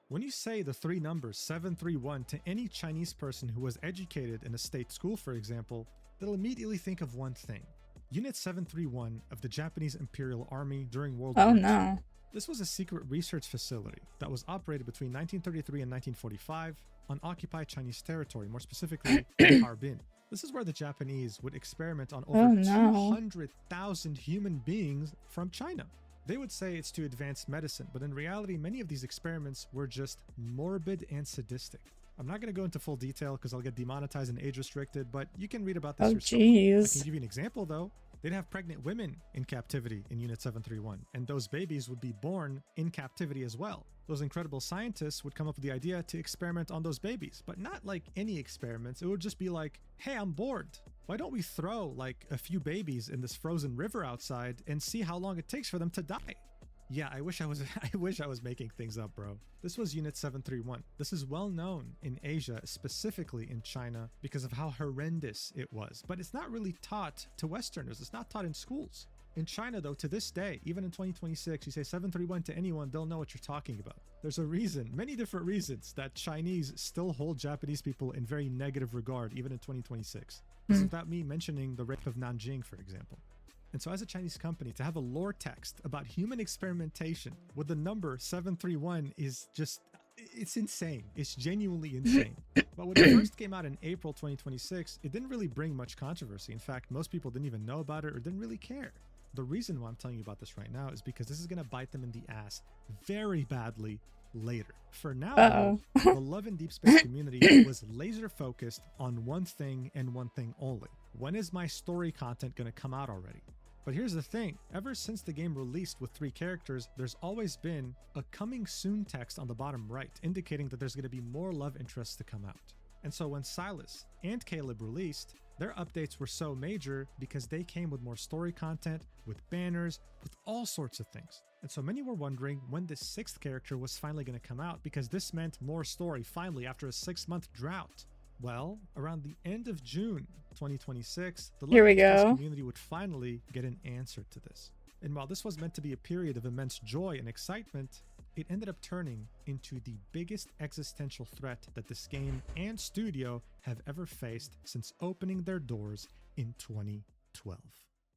When you say the three numbers 731 to any Chinese person who was educated in a state school, for example, they'll immediately think of one thing. Unit 731 of the Japanese Imperial Army during World War Oh II. no. This was a secret research facility that was operated between 1933 and 1945 on occupied Chinese territory, more specifically in Harbin. This is where the Japanese would experiment on over Oh, no. 200,000 human beings from China. They would say it's to advance medicine, but in reality, many of these experiments were just morbid and sadistic. I'm not going to go into full detail because I'll get demonetized and age restricted, but you can read about this Oh yourself. I can jeez. give you an example though. They'd have pregnant women in captivity in Unit 731, and those babies would be born in captivity as well. Those incredible scientists would come up with the idea to experiment on those babies, but not like any experiments. It would just be like, hey, I'm bored. Why don't we throw like a few babies in this frozen river outside and see how long it takes for them to die? Yeah, I wish I was making things up, bro. This was Unit 731. This is well known in Asia, specifically in China, because of how horrendous it was. But it's not really taught to Westerners. It's not taught in schools. In China, though, to this day, even in 2026, you say 731 to anyone, they'll know what you're talking about. There's a reason, many different reasons, that Chinese still hold Japanese people in very negative regard, even in 2026. This is without me mentioning the rape of Nanjing, for example. And so as a Chinese company, to have a lore text about human experimentation with the number 731 is just, it's insane. It's genuinely insane. But when it first came out in April 2026, it didn't really bring much controversy. In fact, most people didn't even know about it or didn't really care. The reason why I'm telling you about this right now is because this is going to bite them in the ass very badly later. For now, though, the Love and Deep Space community was laser focused on one thing and one thing only. When is my story content going to come out already? But here's the thing, ever since the game released with 3 characters, there's always been a coming soon text on the bottom right, indicating that there's going to be more love interests to come out. And so when Silas and Caleb released, their updates were so major because they came with more story content, with banners, with all sorts of things. And so many were wondering when the 6th character was finally going to come out, because this meant more story finally after a 6-month drought. Well, around the end of June 2026, the Here we Love and Deep Space go. community would finally get an answer to this. And while this was meant to be a period of immense joy and excitement, it ended up turning into the biggest existential threat that this game and studio have ever faced since opening their doors in 2012.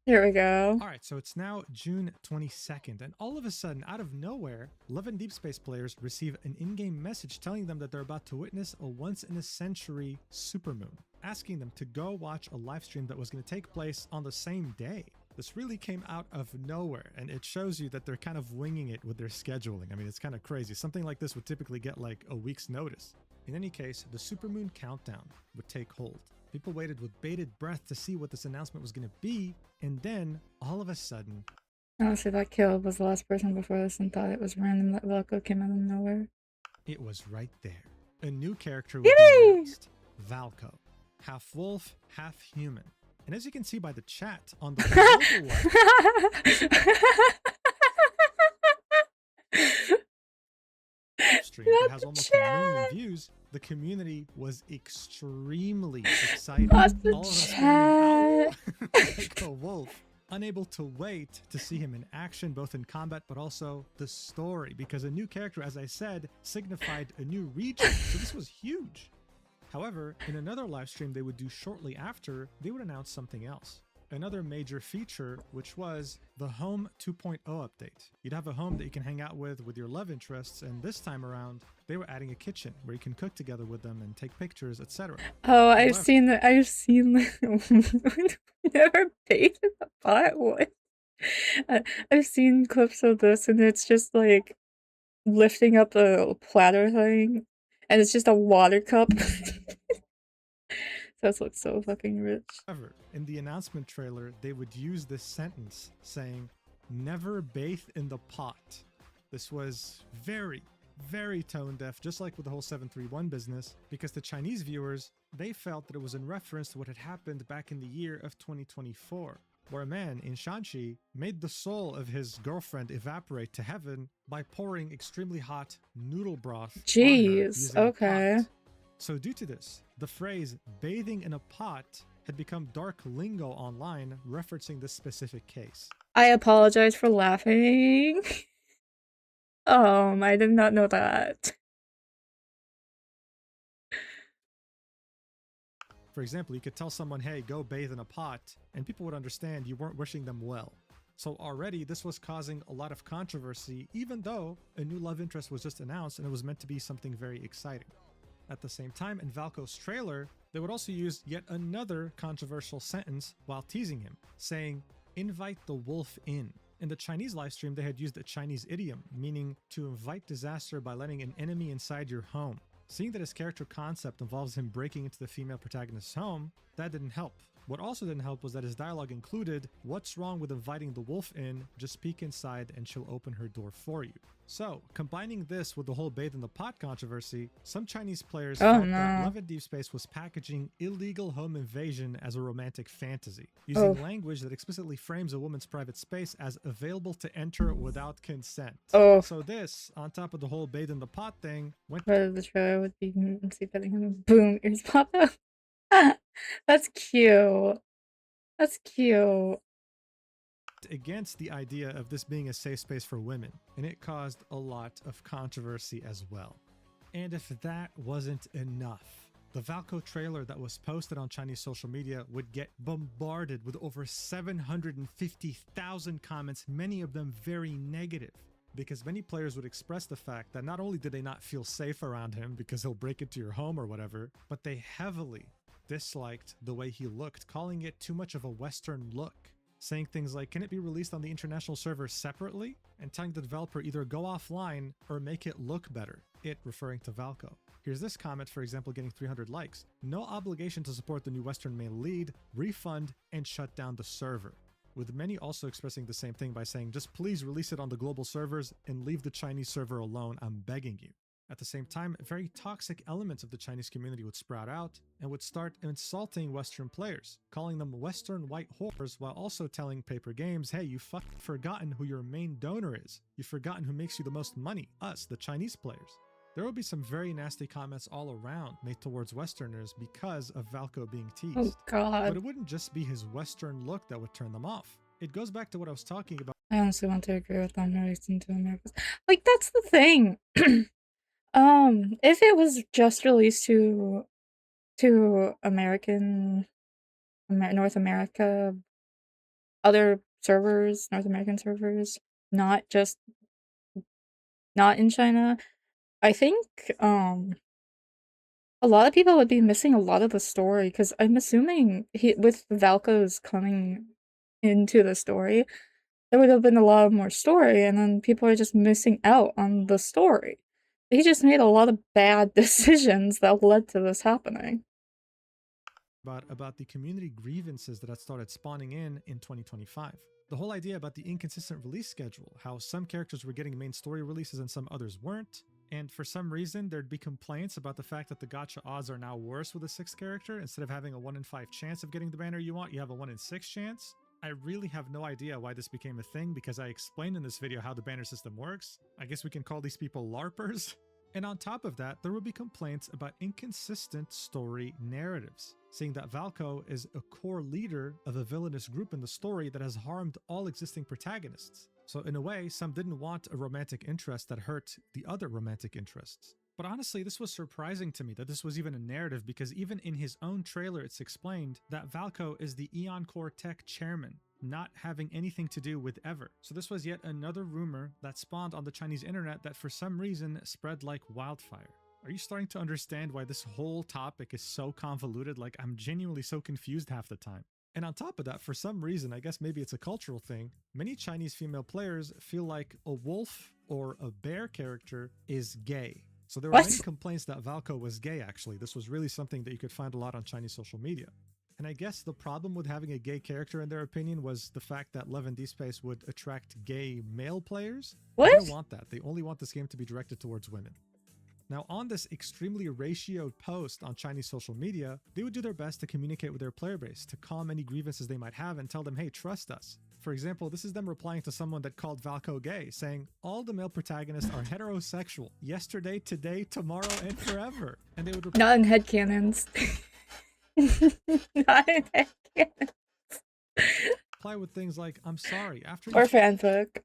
Here we go. All right, so it's now June 22nd, and all of a sudden, out of nowhere, Love and Deep Space players receive an in-game message telling them that they're about to witness a once-in-a-century supermoon, asking them to go watch a live stream that was going to take place on the same day. This really came out of nowhere, and it shows you that they're kind of winging it with their scheduling. I mean, it's kind of crazy. Something like this would typically get like a week's notice. In any case, the supermoon countdown would take hold. People waited with bated breath to see what this announcement was going to be, and then, all of a sudden... Honestly, that Caleb was the last person before this and thought it was random that Valko came out of nowhere. It was right there. A new character would be Yay! announced. Valko. Half wolf, half human. And as you can see by the chat on the global stream that has almost 1 million views, the community was extremely excited. Not the All of us chat. screaming, "Ow!" like a wolf, unable to wait to see him in action, both in combat but also the story, because a new character, as I said, signified a new region, so this was huge. However, in another live stream they would do shortly after, they would announce something else. Another major feature, which was the Home 2.0 update. You'd have a home that you can hang out with your love interests, and this time around, they were adding a kitchen where you can cook together with them and take pictures, etc. Oh, However- I've seen never paid in the pot one. I've seen clips of this, and it's just like lifting up a platter thing, and it's just a water cup. That looks so fucking rich. However, in the announcement trailer, they would use this sentence saying, "Never bathe in the pot." This was very, very tone deaf, just like with the whole 731 business, because the Chinese viewers, they felt that it was in reference to what had happened back in the year of 2024, where a man in Shanxi made the soul of his girlfriend evaporate to heaven by pouring extremely hot noodle broth on her Jeez, using a okay. pot. So due to this, the phrase bathing in a pot had become dark lingo online, referencing this specific case. I apologize for laughing. I did not know that. For example, you could tell someone, hey, go bathe in a pot, and people would understand you weren't wishing them well. So already this was causing a lot of controversy, even though a new love interest was just announced and it was meant to be something very exciting. At the same time, in Valko's trailer, they would also use yet another controversial sentence while teasing him, saying, invite the wolf in. In the Chinese livestream, they had used a Chinese idiom, meaning to invite disaster by letting an enemy inside your home. Seeing that his character concept involves him breaking into the female protagonist's home, that didn't help. What also didn't help was that his dialogue included, what's wrong with inviting the wolf in, just peek inside and she'll open her door for you. So, combining this with the whole bathe in the pot controversy, some Chinese players felt that Love in Deep Space was packaging illegal home invasion as a romantic fantasy, using language that explicitly frames a woman's private space as available to enter without consent. So this, on top of the whole bathe in the pot thing, went the trailer would be petting him. Boom, ears pop out. That's cute. That's cute. against the idea of this being a safe space for women, and it caused a lot of controversy as well. And if that wasn't enough, the Valko trailer that was posted on Chinese social media would get bombarded with over 750,000 comments, many of them very negative, because many players would express the fact that not only did they not feel safe around him because he'll break into your home or whatever, but they heavily disliked the way he looked, calling it too much of a Western look, saying things like, can it be released on the international server separately? And telling the developer either go offline or make it look better, it referring to Valko. Here's this comment, for example, getting 300 likes. No obligation to support the new Western male lead, refund, and shut down the server. With many also expressing the same thing by saying, just please release it on the global servers and leave the Chinese server alone, I'm begging you. At the same time, very toxic elements of the Chinese community would sprout out and would start insulting Western players, calling them Western white whores, while also telling Paper Games, hey, you fucking forgotten who your main donor is. You've forgotten who makes you the most money, us, the Chinese players. There will be some very nasty comments all around made towards Westerners because of Valko being teased. Oh god. But it wouldn't just be his Western look that would turn them off. It goes back to what I was talking about. I honestly want to agree with them releasing to America. Like, that's the thing. If it was just released to American, North America, other servers, North American servers, not in China, I think a lot of people would be missing a lot of the story, because I'm assuming with Valko's coming into the story, there would have been a lot more story, and then people are just missing out on the story. He just made a lot of bad decisions that led to this happening. About the community grievances that had started spawning in 2025. The whole idea about the inconsistent release schedule, how some characters were getting main story releases and some others weren't, and for some reason there'd be complaints about the fact that the gacha odds are now worse with a 6th character. Instead of having a 1 in 5 chance of getting the banner you want, you have a 1 in 6 chance. I really have no idea why this became a thing, because I explained in this video how the banner system works. I guess we can call these people LARPers. And on top of that, there will be complaints about inconsistent story narratives, saying that Valko is a core leader of a villainous group in the story that has harmed all existing protagonists. So in a way, some didn't want a romantic interest that hurt the other romantic interests. But honestly, this was surprising to me that this was even a narrative, because even in his own trailer, it's explained that Valko is the Eon Core Tech chairman, not having anything to do with Ever. So this was yet another rumor that spawned on the Chinese internet that for some reason spread like wildfire. Are you starting to understand why this whole topic is so convoluted? Like, I'm genuinely so confused half the time. And on top of that, for some reason, I guess maybe it's a cultural thing, many Chinese female players feel like a wolf or a bear character is gay. So there were many complaints that Valko was gay, actually. This was really something that you could find a lot on Chinese social media. And I guess the problem with having a gay character, in their opinion, was the fact that Love in Deep Space would attract gay male players. What? They don't want that. They only want this game to be directed towards women. Now, on this extremely ratioed post on Chinese social media, they would do their best to communicate with their player base, to calm any grievances they might have and tell them, hey, trust us. For example, this is them replying to someone that called Valko gay, saying, all the male protagonists are heterosexual, yesterday, today, tomorrow, and forever. And they would Not in headcanons. Not in headcanons. reply with things like, I'm sorry, after Or you fanfic.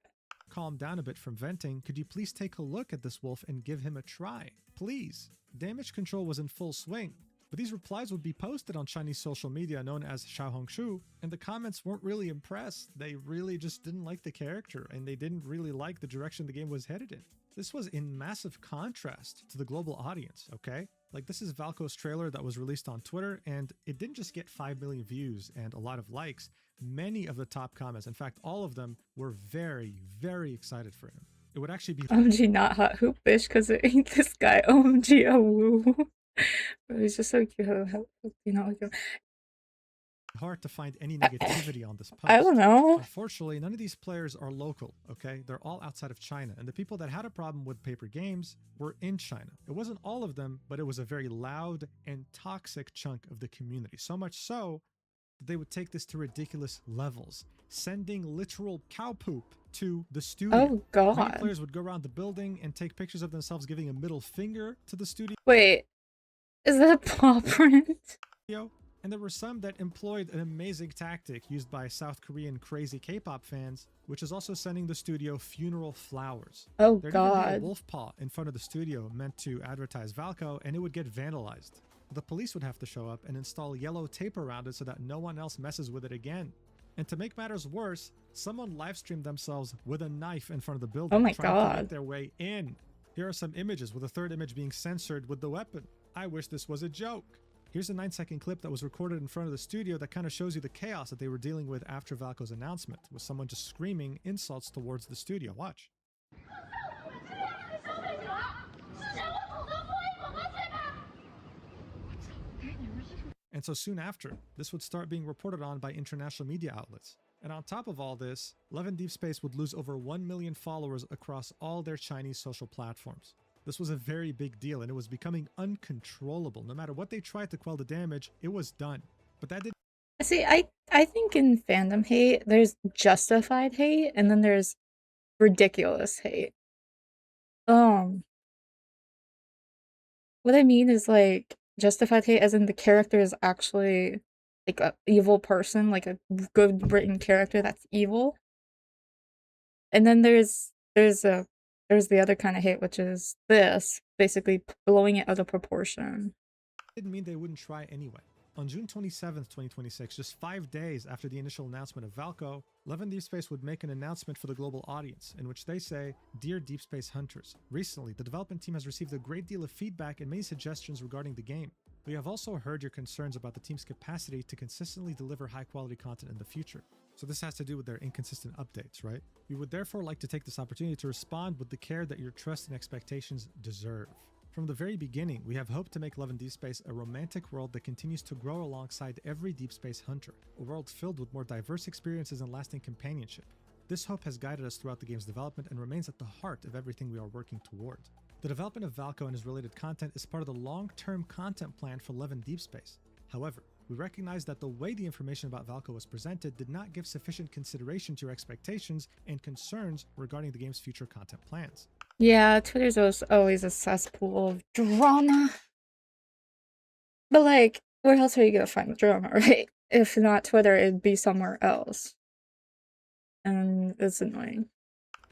calm down a bit from venting, could you please take a look at this wolf and give him a try? Please. Damage control was in full swing. But these replies would be posted on Chinese social media known as Xiaohongshu, and the comments weren't really impressed. They really just didn't like the character, and they didn't really like the direction the game was headed in. This was in massive contrast to the global audience, okay? Like, this is Valko's trailer that was released on Twitter, and it didn't just get 5 million views and a lot of likes. Many of the top comments, in fact, all of them, were very, very excited for him. It would actually be OMG not hot hoop fish because it ain't this guy. OMG a woo. He's just so cute. You know, like, hard to find any negativity on this post. I don't know. Unfortunately, none of these players are local, okay? They're all outside of China, and the people that had a problem with paper games were in China. It wasn't all of them, but it was a very loud and toxic chunk of the community. So much so that they would take this to ridiculous levels, sending literal cow poop to the studio. Oh Many god. players would go around the building and take pictures of themselves giving a middle finger to the studio. Wait, is that a paw print? And there were some that employed an amazing tactic used by South Korean crazy K-pop fans, which is also sending the studio funeral flowers. Oh There'd even be a god. wolf paw in front of the studio meant to advertise Valko, and it would get vandalized. The police would have to show up and install yellow tape around it so that no one else messes with it again. And to make matters worse, someone live-streamed themselves with a knife in front of the building, Oh my trying to god. make their way in. Here are some images, with a third image being censored with the weapon. I wish this was a joke. Here's a 9-second clip that was recorded in front of the studio that kind of shows you the chaos that they were dealing with after Valko's announcement, with someone just screaming insults towards the studio. Watch. And so soon after, this would start being reported on by international media outlets. And on top of all this, Love and Deep Space would lose over 1 million followers across all their Chinese social platforms. This was a very big deal, and it was becoming uncontrollable. No matter what they tried to quell the damage, it was done. But that didn't... See, I think in fandom hate, there's justified hate, and then there's ridiculous hate. What I mean is, like, justified hate as in the character is actually, like, a evil person, like a good written character that's evil. And then there's the other kind of hate, which is this, basically blowing it out of proportion. didn't mean they wouldn't try anyway. On June 27th, 2026, just 5 days after the initial announcement of Valko, Love and Deep Space would make an announcement for the global audience, in which they say, "Dear Deep Space Hunters, recently the development team has received a great deal of feedback and many suggestions regarding the game. We have also heard your concerns about the team's capacity to consistently deliver high-quality content in the future." So this has to do with their inconsistent updates, right? We would therefore like to take this opportunity to respond with the care that your trust and expectations deserve. From the very beginning, we have hoped to make Love and Deep Space a romantic world that continues to grow alongside every Deep Space hunter, a world filled with more diverse experiences and lasting companionship. This hope has guided us throughout the game's development and remains at the heart of everything we are working toward. The development of Valko and his related content is part of the long-term content plan for Love and Deep Space. However, we recognize that the way the information about Valko was presented did not give sufficient consideration to your expectations and concerns regarding the game's future content plans. Yeah, Twitter's always a cesspool of drama. But, like, where else are you gonna find the drama, right? If not Twitter, it'd be somewhere else. And it's annoying.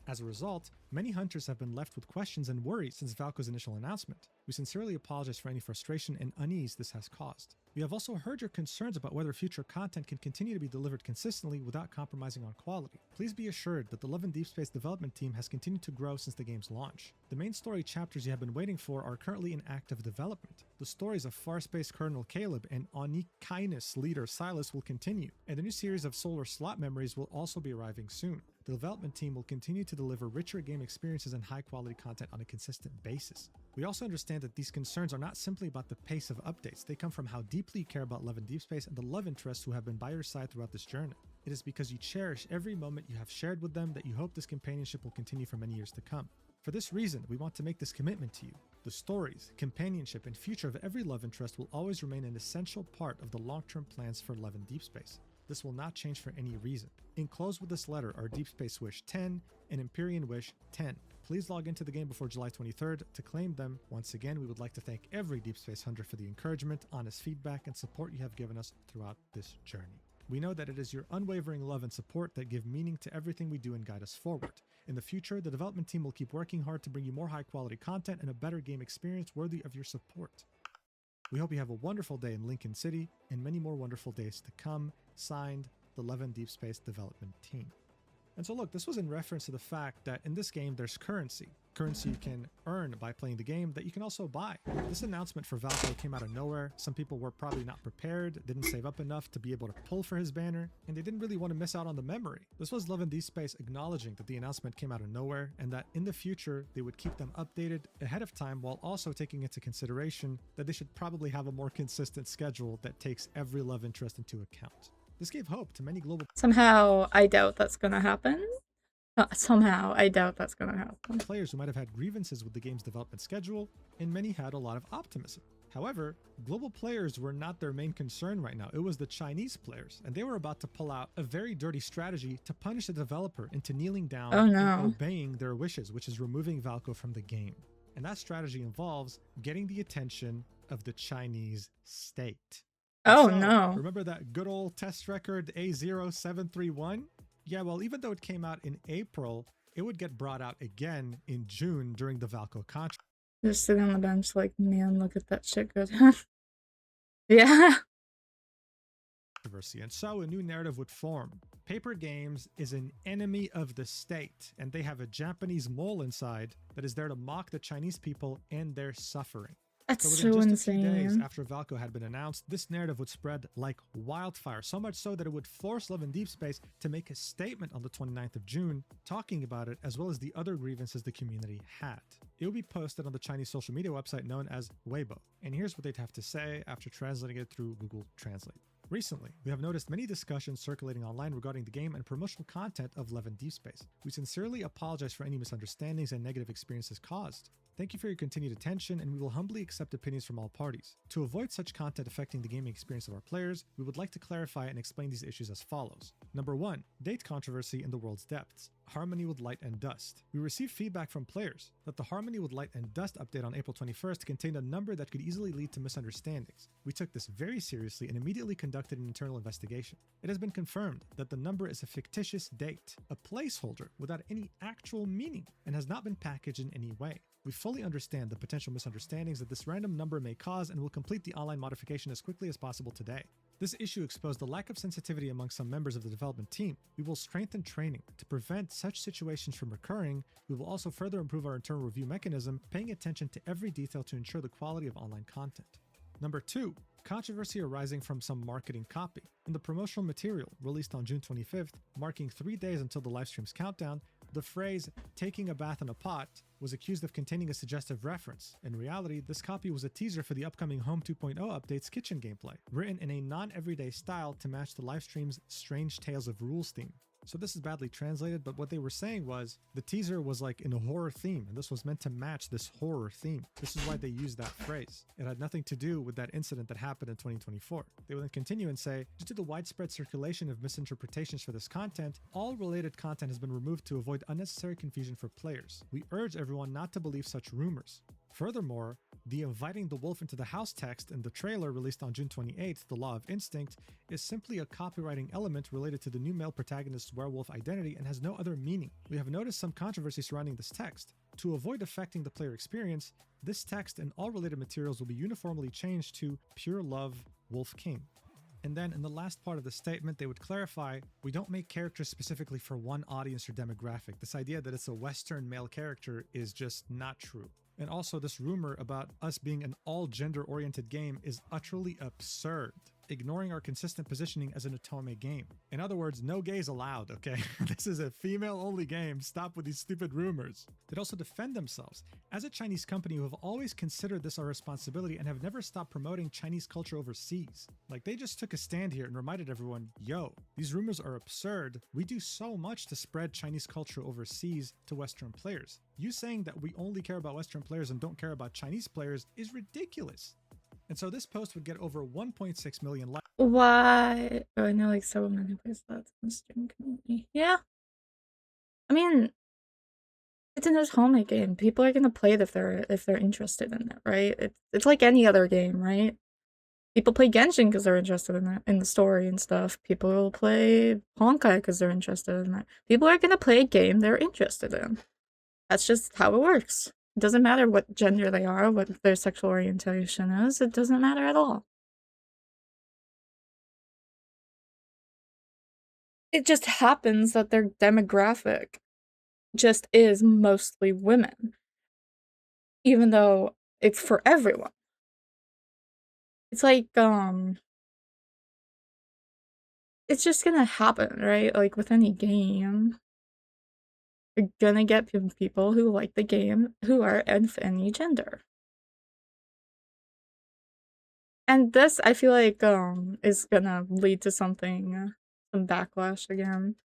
As a result, many hunters have been left with questions and worries since Valko's initial announcement. We sincerely apologize for any frustration and unease this has caused. We have also heard your concerns about whether future content can continue to be delivered consistently without compromising on quality. Please be assured that the Love and Deep Space development team has continued to grow since the game's launch. The main story chapters you have been waiting for are currently in active development. The stories of Farspace Colonel Caleb and Onikinus leader Silas will continue, and a new series of Solar Slot Memories will also be arriving soon. The development team will continue to deliver richer game experiences and high-quality content on a consistent basis. We also understand that these concerns are not simply about the pace of updates. They come from how deeply you care about Love and Deep Space and the love interests who have been by your side throughout this journey. It is because you cherish every moment you have shared with them that you hope this companionship will continue for many years to come. For this reason, we want to make this commitment to you. The stories, companionship, and future of every love interest will always remain an essential part of the long-term plans for Love and Deep Space. this will not change for any reason. Enclosed with this letter are Deep Space Wish 10 and Empyrean Wish 10. Please log into the game before July 23rd to claim them. Once again, we would like to thank every Deep Space Hunter for the encouragement, honest feedback, and support you have given us throughout this journey. We know that it is your unwavering love and support that give meaning to everything we do and guide us forward. In the future, the development team will keep working hard to bring you more high-quality content and a better game experience worthy of your support. We hope you have a wonderful day in Lincoln City and many more wonderful days to come. Signed, the Levin Deep Space Development Team. And so look, this was in reference to the fact that in this game there's currency. Currency you can earn by playing the game that you can also buy. This announcement for Valko came out of nowhere. Some people were probably not prepared, didn't save up enough to be able to pull for his banner, and they didn't really want to miss out on the memory. This was Levin Deep Space acknowledging that the announcement came out of nowhere and that in the future they would keep them updated ahead of time, while also taking into consideration that they should probably have a more consistent schedule that takes every love interest into account. This gave hope to many global Somehow, I doubt that's gonna happen. Somehow, I doubt that's gonna happen. players who might have had grievances with the game's development schedule, and many had a lot of optimism. However, global players were not their main concern right now. It was the Chinese players, and they were about to pull out a very dirty strategy to punish the developer into kneeling down and obeying their wishes, which is removing Valko from the game. And that strategy involves getting the attention of the Chinese state. Oh So, no. Remember that good old test record A0731? Yeah, well, even though it came out in April, it would get brought out again in June during the Valko controversy. Just sitting on the bench like, man, look at that shit good. Yeah. And so a new narrative would form. Paper Games is an enemy of the state, and they have a Japanese mole inside that is there to mock the Chinese people and their suffering. That's So so within just a few days insane. after Valko had been announced, this narrative would spread like wildfire, so much so that it would force Levin Deep Space to make a statement on the 29th of June talking about it, as well as the other grievances the community had. It would be posted on the Chinese social media website known as Weibo, and here's what they'd have to say after translating it through Google Translate. Recently, we have noticed many discussions circulating online regarding the game and promotional content of Levin Deep Space. We sincerely apologize for any misunderstandings and negative experiences caused. Thank you for your continued attention, and we will humbly accept opinions from all parties. To avoid such content affecting the gaming experience of our players, we would like to clarify and explain these issues as follows. Number 1. Date controversy in the world's depths. Harmony with Light and Dust. We received feedback from players that the Harmony with Light and Dust update on April 21st contained a number that could easily lead to misunderstandings. We took this very seriously and immediately conducted an internal investigation. It has been confirmed that the number is a fictitious date, a placeholder without any actual meaning, and has not been packaged in any way. We fully understand the potential misunderstandings that this random number may cause and will complete the online modification as quickly as possible today. This issue exposed the lack of sensitivity among some members of the development team. We will strengthen training to prevent such situations from recurring. We will also further improve our internal review mechanism, paying attention to every detail to ensure the quality of online content. Number 2. Controversy arising from some marketing copy. In the promotional material released on June 25th, marking 3 days until the livestream's countdown, the phrase, "taking a bath in a pot," was accused of containing a suggestive reference. In reality, this copy was a teaser for the upcoming Home 2.0 update's kitchen gameplay, written in a non-everyday style to match the livestream's Strange Tales of Rules theme. So this is badly translated, but what they were saying was the teaser was like in a horror theme, and this was meant to match this horror theme. This is why they used that phrase. It had nothing to do with that incident that happened in 2024. They would then continue and say, due to the widespread circulation of misinterpretations for this content, all related content has been removed to avoid unnecessary confusion for players. We urge everyone not to believe such rumors. Furthermore, the inviting the wolf into the house text in the trailer released on June 28th, The Law of Instinct, is simply a copywriting element related to the new male protagonist's werewolf identity and has no other meaning. We have noticed some controversy surrounding this text. To avoid affecting the player experience, this text and all related materials will be uniformly changed to Pure Love Wolf King. And then in the last part of the statement, they would clarify, we don't make characters specifically for one audience or demographic. This idea that it's a Western male character is just not true. And also, this rumor about us being an all-gender-oriented game is utterly absurd, ignoring our consistent positioning as an otome game. In other words, no gays allowed, okay? This is a female-only game. Stop with these stupid rumors. They'd also defend themselves. As a Chinese company who have always considered this our responsibility and have never stopped promoting Chinese culture overseas. Like, they just took a stand here and reminded everyone, yo, these rumors are absurd. We do so much to spread Chinese culture overseas to Western players. You saying that we only care about Western players and don't care about Chinese players is ridiculous. And so this post would get over 1.6 million likes. Why? Oh, I know like so many places that's in the stream community. Yeah. I mean, it's an atomic game. People are gonna play it if they're interested in it, right? It's like any other game, right? People play Genshin because they're interested in it, in the story and stuff. People will play Honkai because they're interested in it. People are gonna play a game they're interested in. That's just how it works. It doesn't matter what gender they are, what their sexual orientation is. It doesn't matter at all. It just happens that their demographic just is mostly women, even though it's for everyone. It's like, it's just gonna happen, right? Like with any game. You're gonna get people who like the game who are of any gender. And this, I feel like, is gonna lead to something, some backlash again.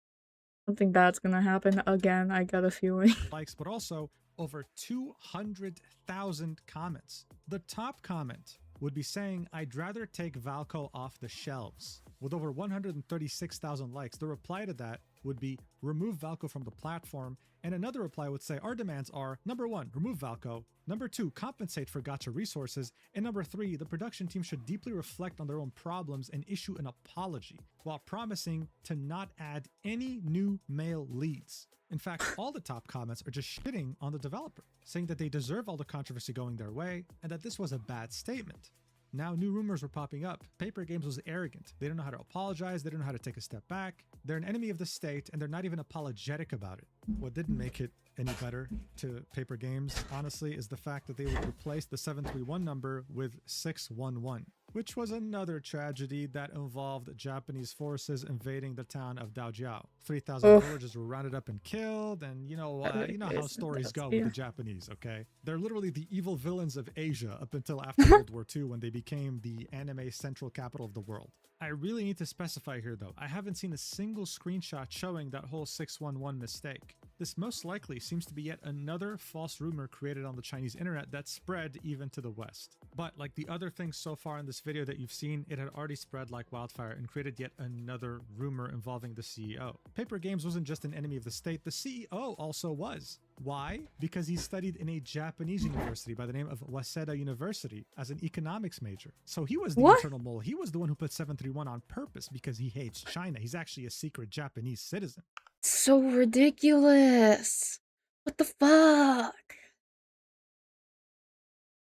Something bad's gonna happen again, I got a feeling. Likes, but also over 200,000 comments. The top comment would be saying, "I'd rather take Valko off the shelves." With over 136,000 likes, the reply to that would be, "Remove Valko from the platform." And another reply would say, "Our demands are, number 1, remove Valko. Number 2, compensate for gacha resources. And number 3, the production team should deeply reflect on their own problems and issue an apology, while promising to not add any new male leads." In fact, all the top comments are just shitting on the developer, saying that they deserve all the controversy going their way, and that this was a bad statement. Now new rumors were popping up. Paper Games was arrogant. They don't know how to apologize, they don't know how to take a step back. They're an enemy of the state, and they're not even apologetic about it. What didn't make it any better to Paper Games, honestly, is the fact that they would replace the 731 number with 611, which was another tragedy that involved Japanese forces invading the town of Daojiao. 3,000 villagers were rounded up and killed, and you know how stories go with the Japanese, okay? They're literally the evil villains of Asia up until after World War II, when they became the anime central capital of the world. I really need to specify here though, I haven't seen a single screenshot showing that whole 611 mistake. This most likely seems to be yet another false rumor created on the Chinese internet that spread even to the West. But like the other things so far in this video that you've seen, it had already spread like wildfire and created yet another rumor involving the CEO. Paper Games wasn't just an enemy of the state, the CEO also was. Why? Because he studied in a Japanese university by the name of Waseda University as an economics major. So he was the internal mole. He was the one who put 731 on purpose because he hates China. He's actually a secret Japanese citizen. So ridiculous. What the fuck?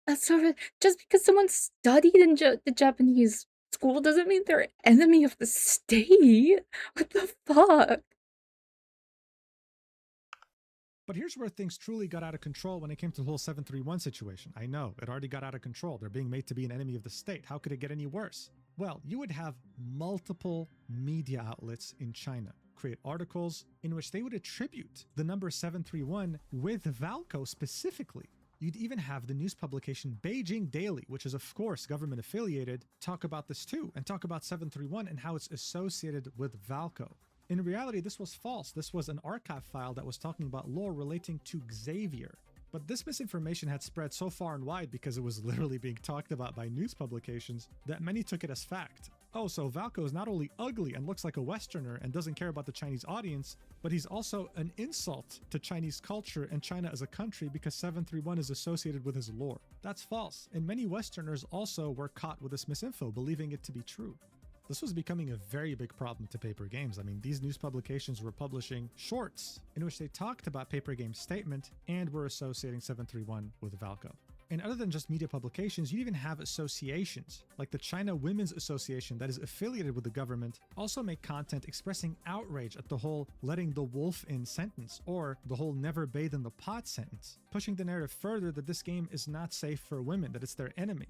That's so just because someone studied in the Japanese school doesn't mean they're enemy of the state. What the fuck? But here's where things truly got out of control when it came to the whole 731 situation. I know, it already got out of control. They're being made to be an enemy of the state. How could it get any worse? Well, you would have multiple media outlets in China create articles in which they would attribute the number 731 with Valko specifically. You'd even have the news publication Beijing Daily, which is of course government affiliated, talk about this too, and talk about 731 and how it's associated with Valko. In reality, this was false. This was an archive file that was talking about lore relating to Xavier. But this misinformation had spread so far and wide because it was literally being talked about by news publications that many took it as fact. Oh, so Valko is not only ugly and looks like a Westerner and doesn't care about the Chinese audience, but he's also an insult to Chinese culture and China as a country because 731 is associated with his lore. That's false, and many Westerners also were caught with this misinfo, believing it to be true. This was becoming a very big problem to Paper Games. I mean, these news publications were publishing shorts in which they talked about Paper Games' statement and were associating 731 with Valko. And other than just media publications, you even have associations, like the China Women's Association that is affiliated with the government, also make content expressing outrage at the whole letting the wolf in sentence, or the whole never bathe in the pot sentence, pushing the narrative further that this game is not safe for women, that it's their enemy.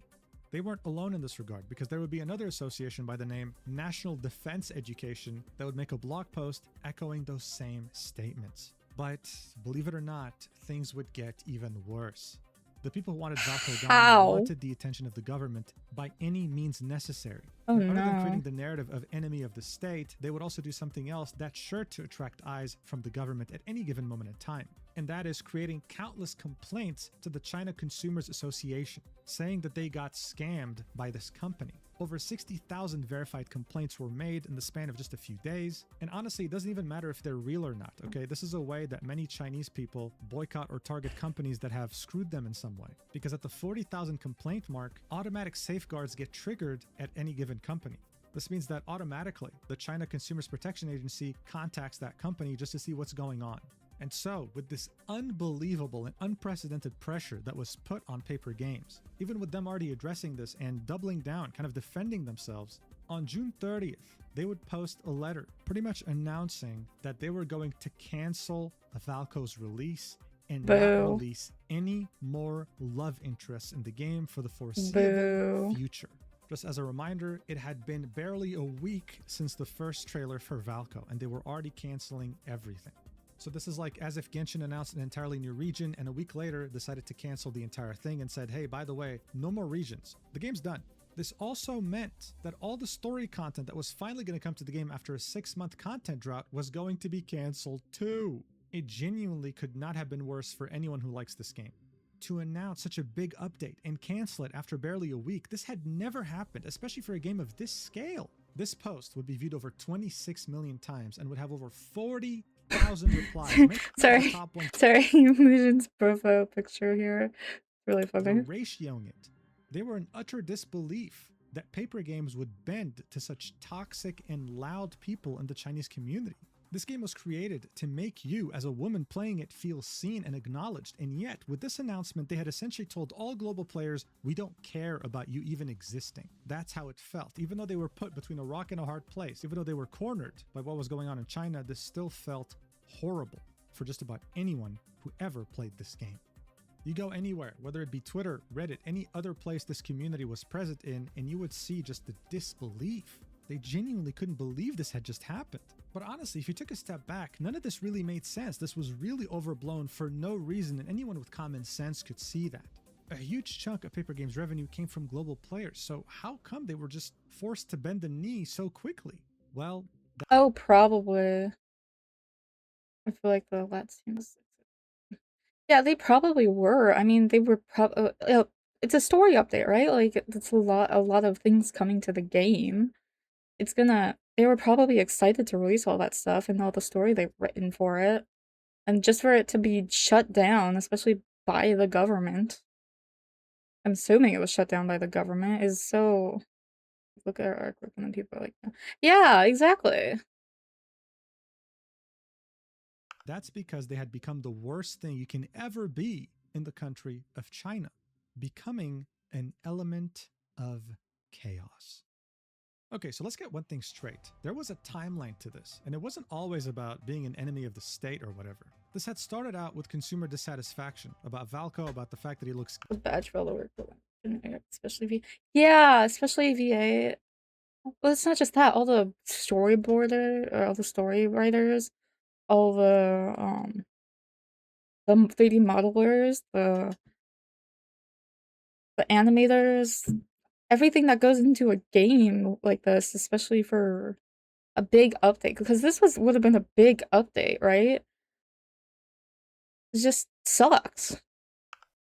They weren't alone in this regard, because there would be another association by the name National Defense Education that would make a blog post echoing those same statements. But believe it or not, things would get even worse. The people who wanted Valko gone How? wanted the attention of the government by any means necessary. Oh, And other than no. creating the narrative of enemy of the state, they would also do something else that's sure to attract eyes from the government at any given moment in time. And that is creating countless complaints to the China Consumers Association, saying that they got scammed by this company. Over 60,000 verified complaints were made in the span of just a few days. And honestly, it doesn't even matter if they're real or not, okay? This is a way that many Chinese people boycott or target companies that have screwed them in some way. Because at the 40,000 complaint mark, automatic safeguards get triggered at any given company. This means that automatically, the China Consumers Protection Agency contacts that company just to see what's going on. And so, with this unbelievable and unprecedented pressure that was put on Paper Games, even with them already addressing this and doubling down, kind of defending themselves, on June 30th, they would post a letter pretty much announcing that they were going to cancel Valko's release and not release any more love interests in the game for the foreseeable future. Just as a reminder, it had been barely a week since the first trailer for Valko, and they were already canceling everything. So this is like as if Genshin announced an entirely new region and a week later decided to cancel the entire thing and said, hey, by the way, no more regions. The game's done. This also meant that all the story content that was finally going to come to the game after a 6-month content drought was going to be canceled too. It genuinely could not have been worse for anyone who likes this game. To announce such a big update and cancel it after barely a week, this had never happened, especially for a game of this scale. This post would be viewed over 26 million times and would have over 40,000 replies. Sorry, Mujin's profile picture here. Really funny. Ratioing it. They were in utter disbelief that Paper Games would bend to such toxic and loud people in the Chinese community. This game was created to make you, as a woman playing it, feel seen and acknowledged, and yet, with this announcement, they had essentially told all global players, we don't care about you even existing. That's how it felt. Even though they were put between a rock and a hard place, even though they were cornered by what was going on in China, this still felt horrible for just about anyone who ever played this game. You go anywhere, whether it be Twitter, Reddit, any other place this community was present in, and you would see just the disbelief. They genuinely couldn't believe this had just happened. But honestly, if you took a step back, none of this really made sense. This was really overblown for no reason, and anyone with common sense could see that. A huge chunk of Paper Games revenue came from global players, so how come they were just forced to bend the knee so quickly? Well, oh, probably. I feel like the Latinos. Yeah, they probably were. I mean, they were probably. It's a story update, right? Like, it's a lot of things coming to the game. They were probably excited to release all that stuff and all the story they've written for it. And just for it to be shut down, especially by the government. I'm assuming it was shut down by the government, is so... Look at our artwork and then people are like, yeah, exactly. That's because they had become the worst thing you can ever be in the country of China, becoming an element of chaos. Okay, so let's get one thing straight. There was a timeline to this, and it wasn't always about being an enemy of the state or whatever. This had started out with consumer dissatisfaction about Valko, about the fact that he looks badge for all the work, especially VA. Yeah, especially VA. Well, it's not just that. All the storyboarder or all the story writers, all the 3D modelers, the animators, everything that goes into a game like this, especially for a big update, because this would have been a big update, right? It just sucks.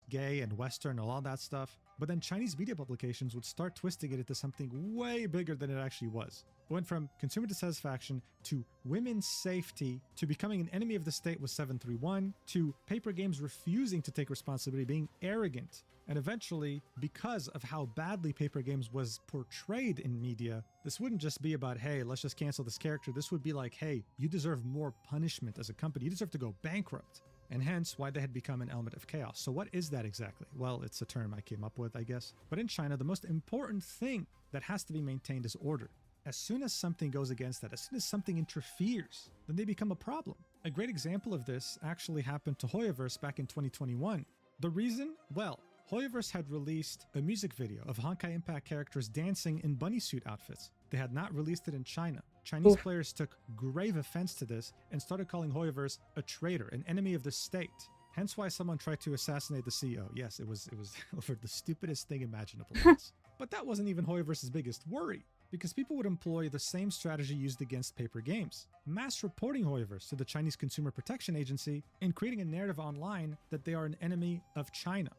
Gay and Western and all that stuff, but then Chinese media publications would start twisting it into something way bigger than it actually was. It went from consumer dissatisfaction to women's safety to becoming an enemy of the state with 731 to Paper Games refusing to take responsibility, being arrogant. And eventually, because of how badly Paper Games was portrayed in media, this wouldn't just be about, hey, let's just cancel this character. This would be like, hey, you deserve more punishment as a company. You deserve to go bankrupt. And hence why they had become an element of chaos. So what is that exactly? Well, it's a term I came up with, I guess. But in China, the most important thing that has to be maintained is order. As soon as something goes against that, as soon as something interferes, then they become a problem. A great example of this actually happened to Hoyoverse back in 2021. The reason? Well, Hoyoverse had released a music video of Honkai Impact characters dancing in bunny suit outfits. They had not released it in China. Chinese players took grave offense to this and started calling Hoyoverse a traitor, an enemy of the state. Hence why someone tried to assassinate the CEO. Yes, it was over the stupidest thing imaginable. Yes. But that wasn't even Hoyoverse's biggest worry, because people would employ the same strategy used against paper games, mass reporting Hoyoverse to the Chinese Consumer Protection Agency and creating a narrative online that they are an enemy of China.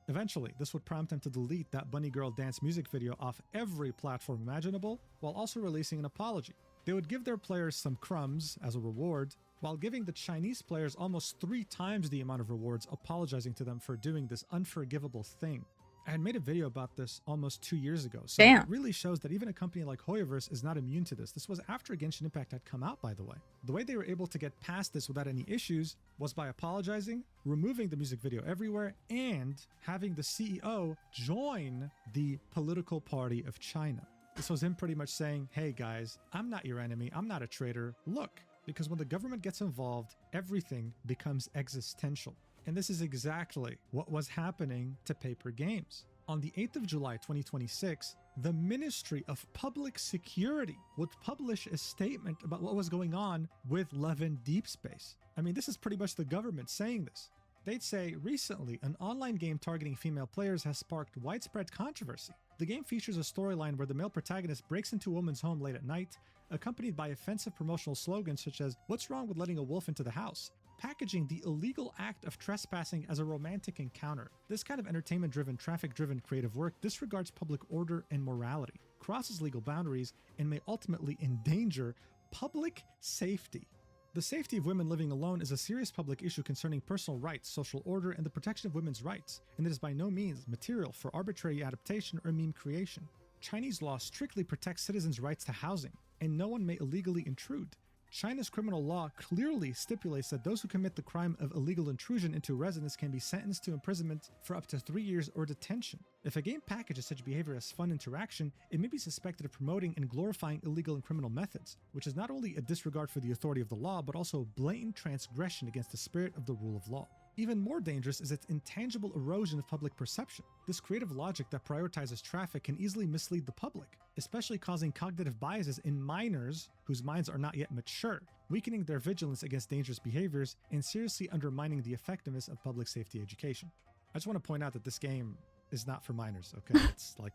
Eventually, this would prompt them to delete that bunny girl dance music video off every platform imaginable, while also releasing an apology. They would give their players some crumbs as a reward, while giving the Chinese players almost 3 times the amount of rewards, apologizing to them for doing this unforgivable thing. I had made a video about this almost 2 years ago, so Damn. it really shows that even a company like Hoyoverse is not immune to this. This was after Genshin Impact had come out, by the way. The way they were able to get past this without any issues was by apologizing, removing the music video everywhere, and having the CEO join the political party of China. This was him pretty much saying, hey guys, I'm not your enemy, I'm not a traitor, look. Because when the government gets involved, everything becomes existential. And this is exactly what was happening to paper games. On the 8th of July 2026, the Ministry of Public Security would publish a statement about what was going on with Love in Deep Space. I mean, this is pretty much the government saying this. They'd say, recently, an online game targeting female players has sparked widespread controversy. The game features a storyline where the male protagonist breaks into a woman's home late at night, accompanied by offensive promotional slogans such as, "What's wrong with letting a wolf into the house?" packaging the illegal act of trespassing as a romantic encounter. This kind of entertainment-driven, traffic-driven creative work disregards public order and morality, crosses legal boundaries, and may ultimately endanger public safety. The safety of women living alone is a serious public issue concerning personal rights, social order, and the protection of women's rights, and it is by no means material for arbitrary adaptation or meme creation. Chinese law strictly protects citizens' rights to housing, and no one may illegally intrude. China's criminal law clearly stipulates that those who commit the crime of illegal intrusion into residence can be sentenced to imprisonment for up to 3 years or detention. If a game packages such behavior as fun interaction, it may be suspected of promoting and glorifying illegal and criminal methods, which is not only a disregard for the authority of the law, but also a blatant transgression against the spirit of the rule of law. Even more dangerous is its intangible erosion of public perception. This creative logic that prioritizes traffic can easily mislead the public, especially causing cognitive biases in minors whose minds are not yet mature, weakening their vigilance against dangerous behaviors and seriously undermining the effectiveness of public safety education. I just want to point out that this game is not for minors, okay?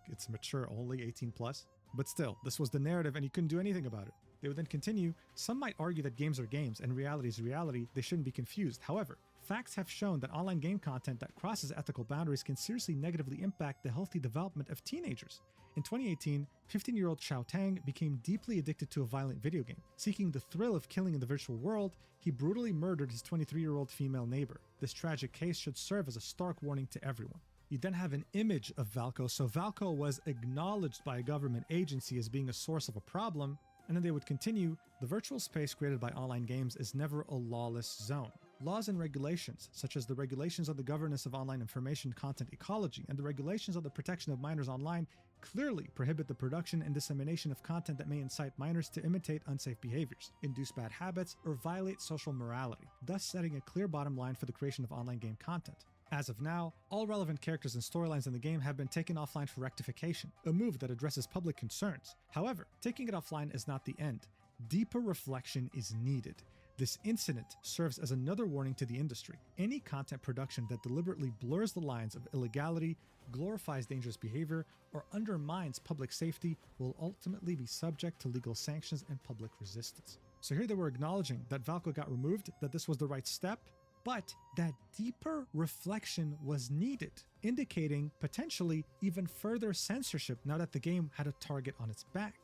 It's mature only, 18 plus. But still, this was the narrative and you couldn't do anything about it. They would then continue, some might argue that games are games and reality is reality, they shouldn't be confused. However, facts have shown that online game content that crosses ethical boundaries can seriously negatively impact the healthy development of teenagers. In 2018, 15-year-old Xiao Tang became deeply addicted to a violent video game. Seeking the thrill of killing in the virtual world, he brutally murdered his 23-year-old female neighbor. This tragic case should serve as a stark warning to everyone. You then have an image of Valko, so Valko was acknowledged by a government agency as being a source of a problem, and then they would continue, the virtual space created by online games is never a lawless zone. Laws and regulations, such as the regulations on the governance of online information content ecology and the regulations on the protection of minors online, clearly prohibit the production and dissemination of content that may incite minors to imitate unsafe behaviors, induce bad habits, or violate social morality, thus setting a clear bottom line for the creation of online game content. As of now, all relevant characters and storylines in the game have been taken offline for rectification, a move that addresses public concerns. However, taking it offline is not the end. Deeper reflection is needed. This incident serves as another warning to the industry. Any content production that deliberately blurs the lines of illegality, glorifies dangerous behavior, or undermines public safety will ultimately be subject to legal sanctions and public resistance. So here they were acknowledging that Valko got removed, that this was the right step, but that deeper reflection was needed, indicating potentially even further censorship now that the game had a target on its back.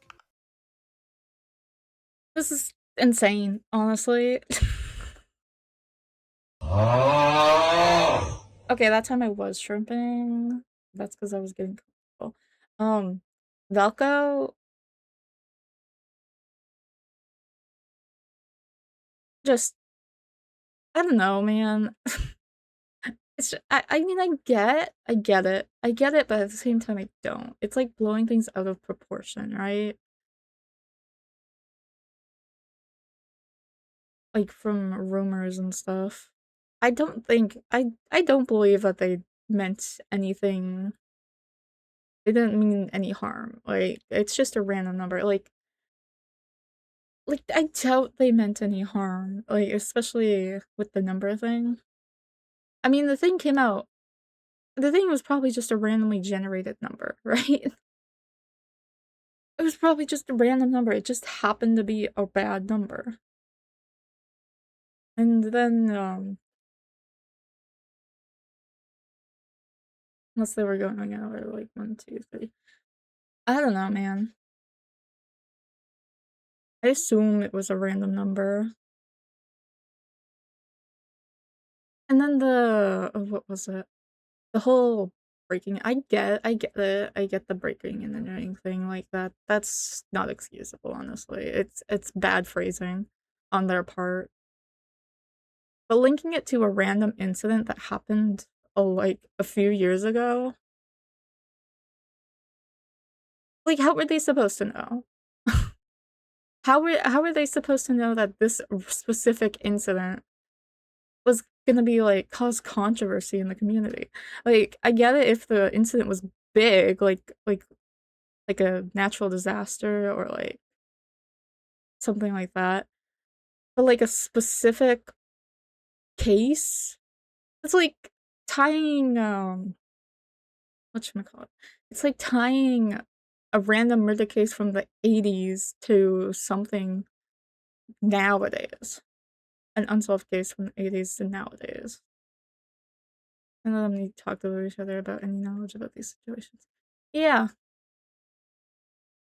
This is insane, honestly. Okay, that time I was shrimping. That's because I was getting comfortable. Valko just, I don't know, man. It's I mean, I get it, but at the same time I don't. It's like blowing things out of proportion, right? Like from rumors and stuff. I don't think I don't believe that they meant anything. They didn't mean any harm. Like it's just a random number. Like I doubt they meant any harm. Like especially with the number thing. I mean, the thing came out. The thing was probably just a randomly generated number, right? It was probably just a random number. It just happened to be a bad number. And then, unless they were going over like 1, 2, 3. I don't know, man. I assume it was a random number. And then what was it? The whole breaking. I get it. I get the breaking and entering thing like that. That's not excusable, honestly. It's bad phrasing on their part. But linking it to a random incident that happened like a few years ago, like how were they supposed to know? How were they supposed to know that this specific incident was gonna be like cause controversy in the community? Like I get it if the incident was big, like a natural disaster or like something like that. But like a specific case, it's like tying whatchamacallit? It's like tying a random murder case from the 80s to something nowadays. An unsolved case from the 80s to nowadays. And let them need to talk to each other about any knowledge about these situations. Yeah.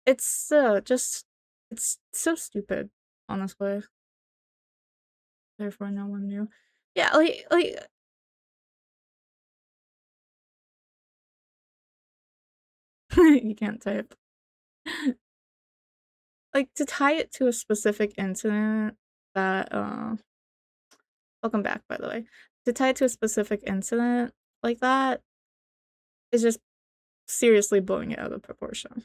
It's it's so stupid, honestly. Therefore no one knew. Yeah, like you can't type. Like to tie it to a specific incident that welcome back, by the way. To tie it to a specific incident like that is just seriously blowing it out of proportion.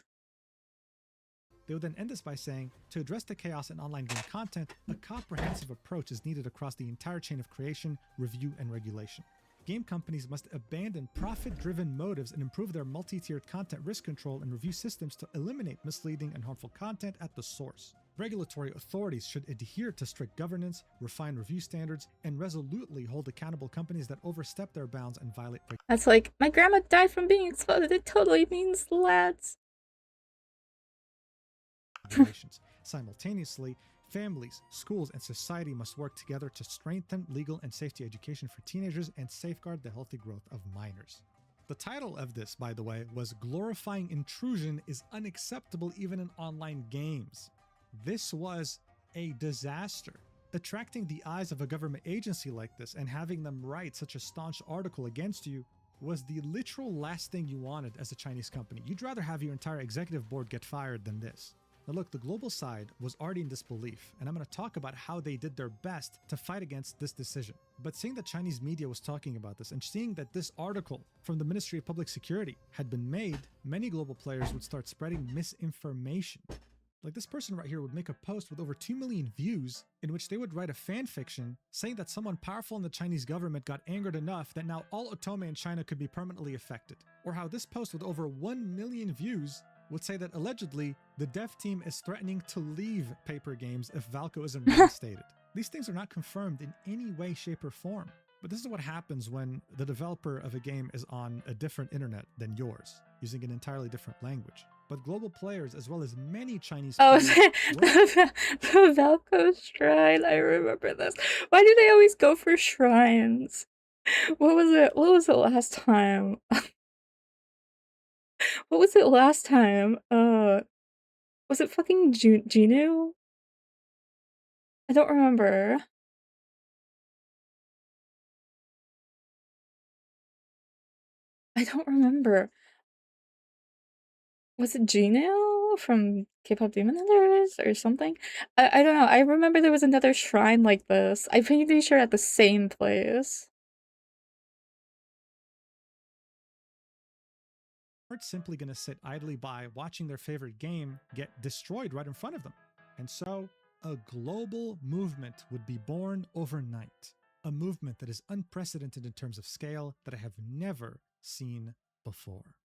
They would then end this by saying, to address the chaos in online game content, a comprehensive approach is needed across the entire chain of creation, review, and regulation. Game companies must abandon profit-driven motives and improve their multi-tiered content risk control and review systems to eliminate misleading and harmful content at the source. Regulatory authorities should adhere to strict governance, refine review standards, and resolutely hold accountable companies that overstep their bounds and violate regulations. That's like, my grandma died from being exploded. It totally means lads. Simultaneously, families, schools, and society must work together to strengthen legal and safety education for teenagers and safeguard the healthy growth of minors. The title of this, by the way, was Glorifying Intrusion is Unacceptable Even in Online Games. This was a disaster. Attracting the eyes of a government agency like this and having them write such a staunch article against you was the literal last thing you wanted as a Chinese company. You'd rather have your entire executive board get fired than this. Now look, the global side was already in disbelief, and I'm going to talk about how they did their best to fight against this decision. But seeing that Chinese media was talking about this and seeing that this article from the Ministry of Public Security had been made, many global players would start spreading misinformation. Like this person right here would make a post with over 2 million views in which they would write a fan fiction saying that someone powerful in the Chinese government got angered enough that now all otome in China could be permanently affected. Or how this post with over 1 million views would say that allegedly the dev team is threatening to leave paper games if Valko isn't reinstated. These things are not confirmed in any way, shape, or form. But this is what happens when the developer of a game is on a different internet than yours, using an entirely different language. But global players, as well as many Chinese players, the Valko shrine. I remember this. Why do they always go for shrines? What was it? What was it last time? What was it last time? Was it fucking Jinu? I don't remember. I don't remember. Was it Gino from K-pop Demon Hunters or something? I don't know. I remember there was another shrine like this. I'm pretty sure at the same place. Aren't simply going to sit idly by watching their favorite game get destroyed right in front of them. And so, a global movement would be born overnight. A movement that is unprecedented in terms of scale that I have never seen before.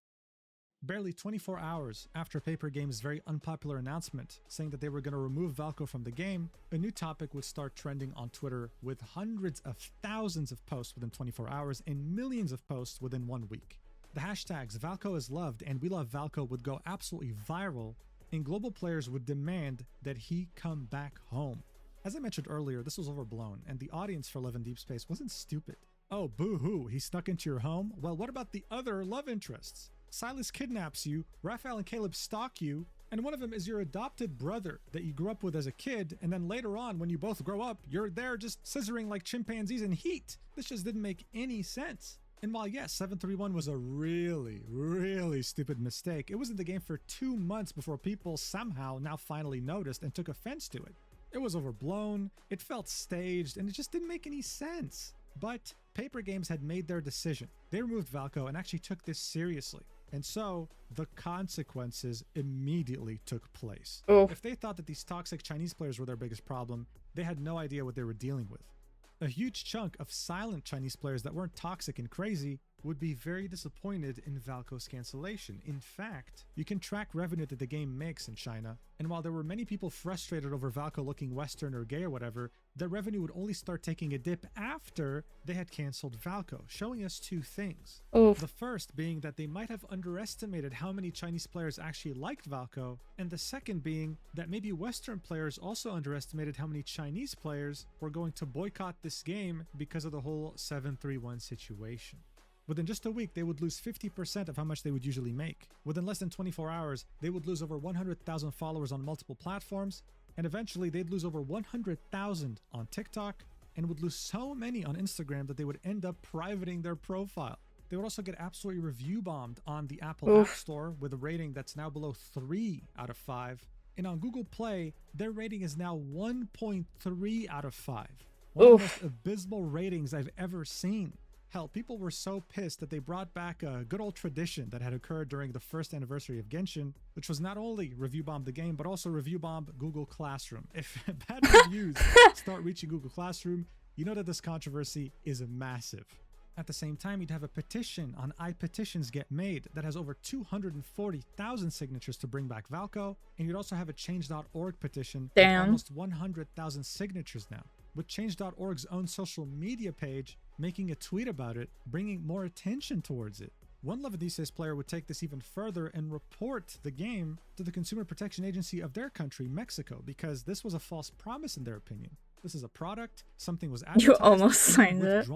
Barely 24 hours after Paper Game's very unpopular announcement saying that they were going to remove Valko from the game, a new topic would start trending on Twitter with hundreds of thousands of posts within 24 hours and millions of posts within 1 week. The hashtags Valko is loved and we love Valko would go absolutely viral, and global players would demand that he come back home. As I mentioned earlier, this was overblown, and the audience for Love in Deep Space wasn't stupid. Oh, boo-hoo, he snuck into your home? Well, what about the other love interests? Silas kidnaps you, Raphael and Caleb stalk you, and one of them is your adopted brother that you grew up with as a kid, and then later on, when you both grow up, you're there just scissoring like chimpanzees in heat. This just didn't make any sense. And while yes, 731 was a really stupid mistake, it was in the game for 2 months before people somehow now finally noticed and took offense to it. It was overblown, it felt staged, and it just didn't make any sense. But Paper Games had made their decision. They removed Valko and actually took this seriously. And so the consequences immediately took place. Oh. If they thought that these toxic Chinese players were their biggest problem, they had no idea what they were dealing with. A huge chunk of silent Chinese players that weren't toxic and crazy would be very disappointed in Valko's cancellation. In fact, you can track revenue that the game makes in China, and while there were many people frustrated over Valko looking Western or gay or whatever, their revenue would only start taking a dip after they had cancelled Valko, showing us two things. Oof. The first being that they might have underestimated how many Chinese players actually liked Valko, and the second being that maybe Western players also underestimated how many Chinese players were going to boycott this game because of the whole 731 situation. Within just a week, they would lose 50% of how much they would usually make. Within less than 24 hours, they would lose over 100,000 followers on multiple platforms, and eventually they'd lose over 100,000 on TikTok, and would lose so many on Instagram that they would end up privating their profile. They would also get absolutely review bombed on the Apple App Store with a rating that's now below 3 out of 5. And on Google Play, their rating is now 1.3 out of 5. One of the most abysmal ratings I've ever seen. Hell, people were so pissed that they brought back a good old tradition that had occurred during the first anniversary of Genshin, which was not only review bomb the game, but also review bomb Google Classroom. If bad reviews start reaching Google Classroom, you know that this controversy is massive. At the same time, you'd have a petition on iPetitions Get Made that has over 240,000 signatures to bring back Valko, and you'd also have a Change.org petition with almost 100,000 signatures now, with Change.org's own social media page making a tweet about it, bringing more attention towards it. One Love in Deep Space player would take this even further and report the game to the Consumer Protection Agency of their country, Mexico, because this was a false promise in their opinion. This is a product, something was advertised, You almost signed it.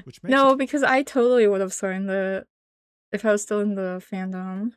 Which makes No, because I totally would have signed it if I was still in the fandom.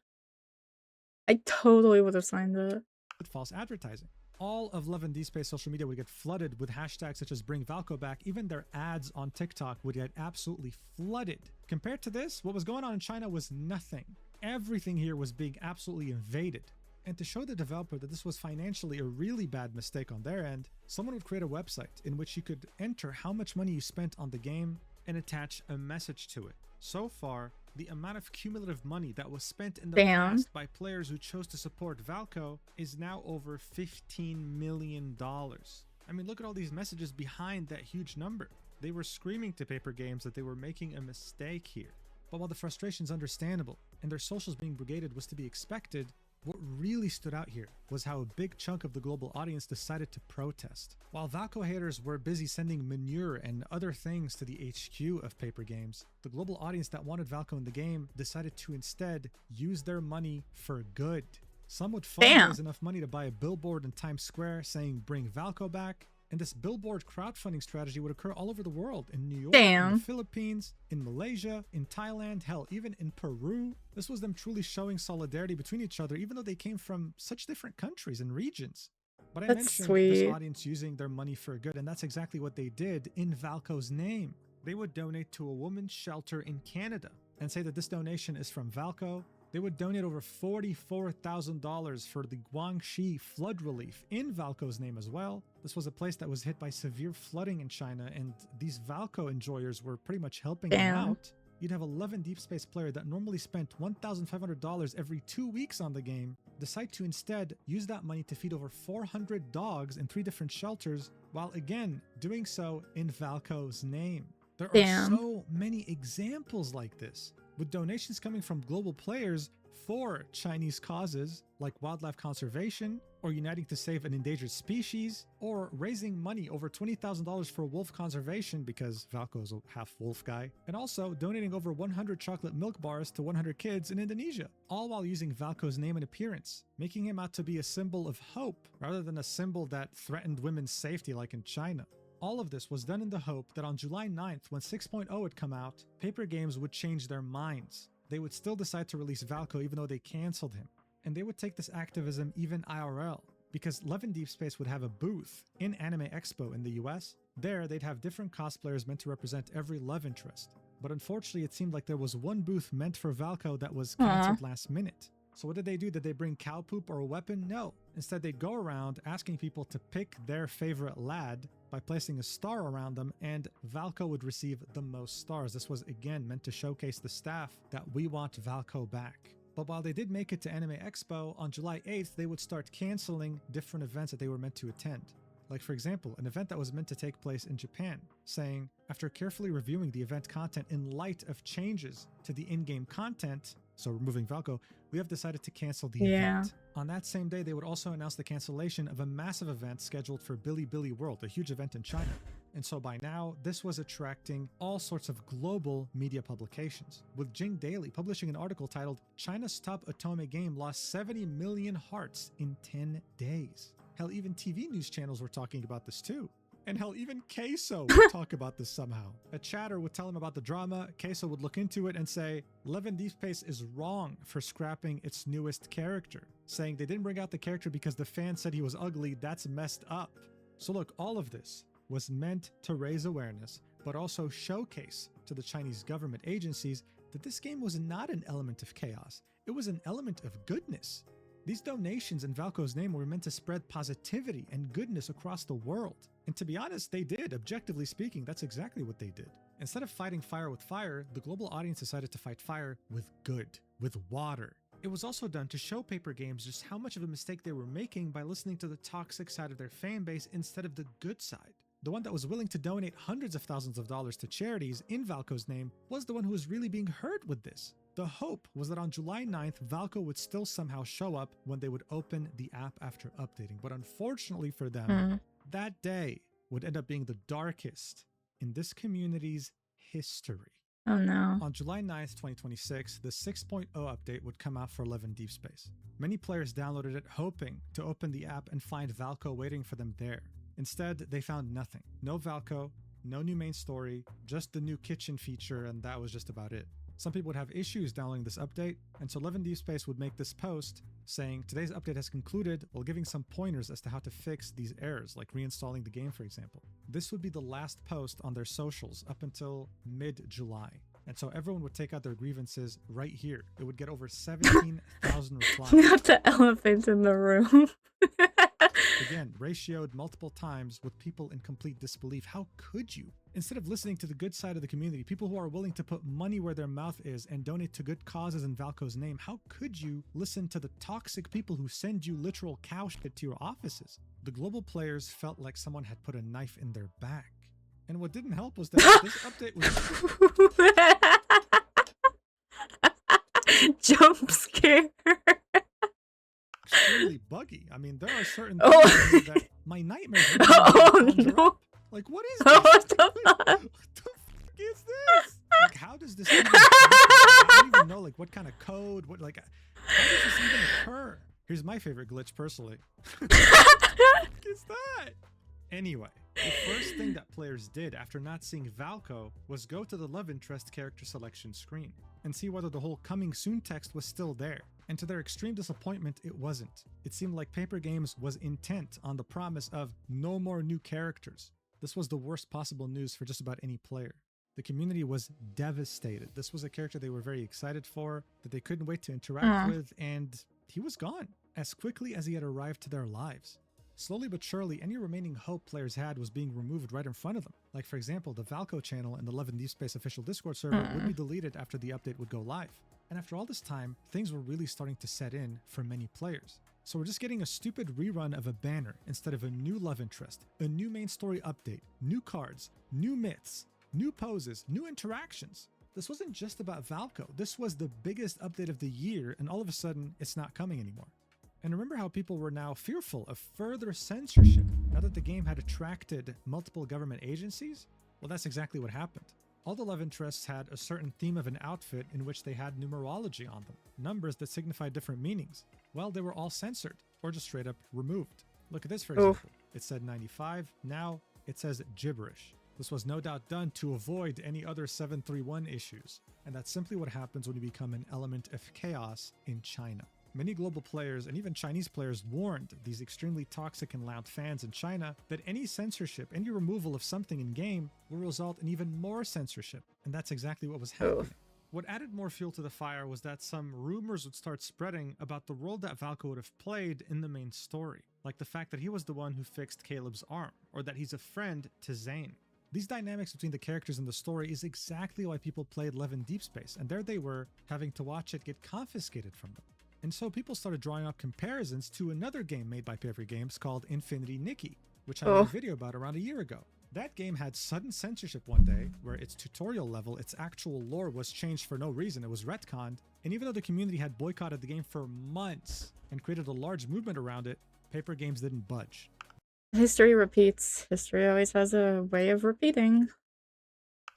I totally would have signed it. false advertising. All of Love in Deep Space social media would get flooded with hashtags such as Bring Valko Back. Even their ads on TikTok would get absolutely flooded. Compared to this, what was going on in China was nothing. Everything here was being absolutely invaded. And to show the developer that this was financially a really bad mistake on their end, someone would create a website in which you could enter how much money you spent on the game and attach a message to it. So far, the amount of cumulative money that was spent in the past by players who chose to support Valko is now over $15 million. I mean, look at all these messages behind that huge number. They were screaming to Paper Games that they were making a mistake here. But while the frustration is understandable and their socials being brigaded was to be expected, what really stood out here was how a big chunk of the global audience decided to protest. While Valko haters were busy sending manure and other things to the HQ of Paper Games, the global audience that wanted Valko in the game decided to instead use their money for good. Some would fundraise enough money to buy a billboard in Times Square saying "Bring Valko Back," and this billboard crowdfunding strategy would occur all over the world, in New York, in the Philippines, in Malaysia, in Thailand, hell, even in Peru. This was them truly showing solidarity between each other, even though they came from such different countries and regions. But I mentioned this audience using their money for good, and that's exactly what they did in Valko's name. They would donate to a women's shelter in Canada and say that this donation is from Valko. They would donate over $44,000 for the Guangxi flood relief in Valko's name as well. This was a place that was hit by severe flooding in China, and these Valko enjoyers were pretty much helping them out. You'd have a Love in Deep Space player that normally spent $1,500 every 2 weeks on the game decide to instead use that money to feed over 400 dogs in 3 different shelters, while again doing so in Valko's name. There are so many examples like this. with donations coming from global players for Chinese causes like wildlife conservation, or uniting to save an endangered species, or raising money over $20,000 for wolf conservation because Valko is a half wolf guy, and also donating over 100 chocolate milk bars to 100 kids in Indonesia, all while using Valko's name and appearance, making him out to be a symbol of hope rather than a symbol that threatened women's safety like in China. All of this was done in the hope that on July 9th, when 6.0 had come out, Paper Games would change their minds. They would still decide to release Valko even though they cancelled him. And they would take this activism even IRL, because Love in Deep Space would have a booth in Anime Expo in the US. There, they'd have different cosplayers meant to represent every love interest. But unfortunately, it seemed like there was one booth meant for Valko that was cancelled last minute. So what did they do? Did they bring cow poop or a weapon? No. Instead, they'd go around asking people to pick their favorite lad by placing a star around them, and Valko would receive the most stars. This was again meant to showcase the staff that we want Valko back. But while they did make it to Anime Expo, on July 8th, they would start canceling different events that they were meant to attend. Like for example, an event that was meant to take place in Japan, saying, after carefully reviewing the event content in light of changes to the in-game content, so removing Valko, we have decided to cancel the event. On that same day, they would also announce the cancellation of a massive event scheduled for Bilibili World, a huge event in China. And so by now, this was attracting all sorts of global media publications, with Jing Daily publishing an article titled, "China's top otome game lost 70 million hearts in 10 days. Hell, even TV news channels were talking about this too. And hell, even Queso would talk about this somehow. A chatter would tell him about the drama, Queso would look into it and say, Love in Deep Space is wrong for scrapping its newest character, saying they didn't bring out the character because the fans said he was ugly, that's messed up. So look, all of this was meant to raise awareness, but also showcase to the Chinese government agencies that this game was not an element of chaos, it was an element of goodness. These donations in Valko's name were meant to spread positivity and goodness across the world. And to be honest, they did. Objectively speaking, that's exactly what they did. Instead of fighting fire with fire, the global audience decided to fight fire with good, with water. It was also done to show Paper Games just how much of a mistake they were making by listening to the toxic side of their fan base instead of the good side. The one that was willing to donate hundreds of thousands of dollars to charities in Valko's name was the one who was really being hurt with this. The hope was that on July 9th, Valko would still somehow show up when they would open the app after updating. But unfortunately for them, that day would end up being the darkest in this community's history. Oh no. On July 9th, 2026, the 6.0 update would come out for Love in Deep Space. Many players downloaded it hoping to open the app and find Valko waiting for them there. Instead, they found nothing. No Valko, no new main story, just the new kitchen feature, and that was just about it. Some people would have issues downloading this update, and so Love in Deep Space would make this post saying, today's update has concluded, while giving some pointers as to how to fix these errors, like reinstalling the game, for example. This would be the last post on their socials up until mid-July. And so everyone would take out their grievances right here. It would get over 17,000 replies. Not the elephant in the room. Again, ratioed multiple times with people in complete disbelief. How could you? Instead of listening to the good side of the community, people who are willing to put money where their mouth is and donate to good causes in Valko's name, how could you listen to the toxic people who send you literal cow shit to your offices? The global players felt like someone had put a knife in their back. And what didn't help was that this update was jump scare. extremely buggy. I mean, there are certain things that my nightmares no. up. Like, what is this? What the fuck? What the fuck is this? Like, how does this even I don't even know, like, what kind of code, what, like, how does this even occur? Here's my favorite glitch, personally. What the fuck is that? Anyway, the first thing that players did after not seeing Valko was go to the love interest character selection screen and see whether the whole coming soon text was still there. And to their extreme disappointment, it wasn't. It seemed like Paper Games was intent on the promise of no more new characters. This was the worst possible news for just about any player. The community was devastated. This was a character they were very excited for, that they couldn't wait to interact with, and he was gone as quickly as he had arrived to their lives. Slowly but surely, any remaining hope players had was being removed right in front of them. Like, for example, the Valko channel and the Love in Deep Space official Discord server would be deleted after the update would go live. And after all this time, things were really starting to set in for many players. So we're just getting a stupid rerun of a banner instead of a new love interest, a new main story update, new cards, new myths, new poses, new interactions. this wasn't just about Valko. This was the biggest update of the year, and all of a sudden, it's not coming anymore. And remember how people were now fearful of further censorship now that the game had attracted multiple government agencies? Well, that's exactly what happened. All the love interests had a certain theme of an outfit in which they had numerology on them, numbers that signified different meanings. Well, they were all censored, or just straight up removed. Look at this, for example. It said 95, now it says gibberish. This was no doubt done to avoid any other 731 issues, and that's simply what happens when you become an element of chaos in China. Many global players and even Chinese players warned these extremely toxic and loud fans in China that any censorship, any removal of something in game will result in even more censorship, and that's exactly what was happening. What added more fuel to the fire was that some rumors would start spreading about the role that Valko would have played in the main story, like the fact that he was the one who fixed Caleb's arm, or that he's a friend to Zane. These dynamics between the characters in the story is exactly why people played Levin Deep Space, and there they were, having to watch it get confiscated from them. And so people started drawing up comparisons to another game made by Paper Games called Infinity Nikki, which I made a video about around a year ago. That game had sudden censorship one day, where its tutorial level, its actual lore was changed for no reason. It was retconned, and even though the community had boycotted the game for months and created a large movement around it, Paper Games didn't budge. History repeats. History always has a way of repeating.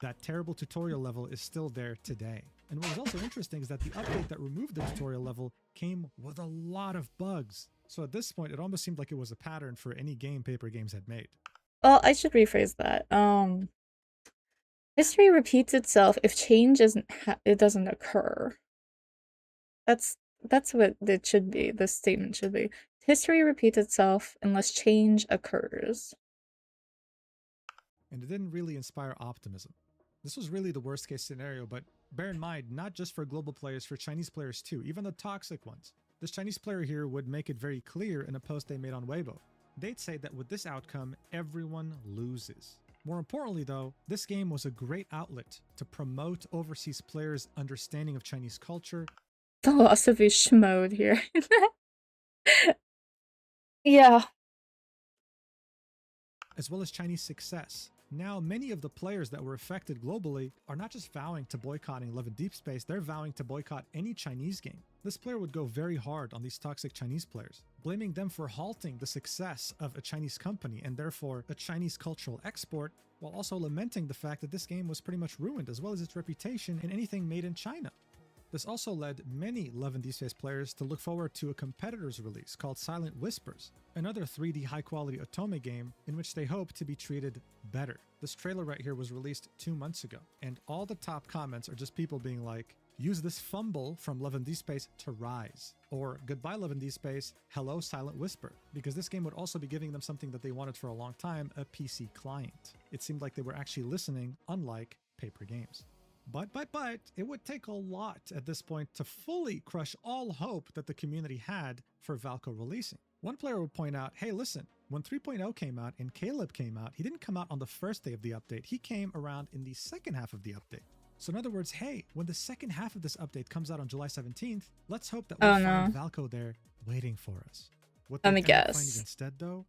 That terrible tutorial level is still there today. And what was also interesting is that the update that removed the tutorial level came with a lot of bugs. So at this point, it almost seemed like it was a pattern for any game Paper Games had made. Well, I should rephrase that. History repeats itself if change it doesn't occur. That's what it should be. This statement should be. History repeats itself unless change occurs. And it didn't really inspire optimism. This was really the worst case scenario, but bear in mind, not just for global players, for Chinese players too, even the toxic ones. This Chinese player here would make it very clear in a post they made on Weibo. They'd say that with this outcome, everyone loses. More importantly though, this game was a great outlet to promote overseas players' understanding of Chinese culture. Philosophy schmode here. Yeah. As well as Chinese success. Now, many of the players that were affected globally are not just vowing to boycotting Levin Deep Space, they're vowing to boycott any Chinese game. This player would go very hard on these toxic Chinese players, blaming them for halting the success of a Chinese company and therefore a Chinese cultural export, while also lamenting the fact that this game was pretty much ruined, as well as its reputation in anything made in China. This also led many Levin Deep Space players to look forward to a competitor's release called Silent Whispers, another 3D high-quality otome game in which they hope to be treated better. This trailer right here was released 2 months ago, and all the top comments are just people being like, use this fumble from Levin Deep Space to rise, or goodbye Levin Deep Space, hello Silent Whisper, because this game would also be giving them something that they wanted for a long time, a PC client. It seemed like they were actually listening, unlike Paper Games. But, it would take a lot at this point to fully crush all hope that the community had for Valko releasing. One player would point out, hey listen, when 3.0 came out and Caleb came out, he didn't come out on the first day of the update, he came around in the second half of the update. So in other words, hey, when the second half of this update comes out on July 17th, let's hope that we'll find Valko there waiting for us. What they end up finding instead though,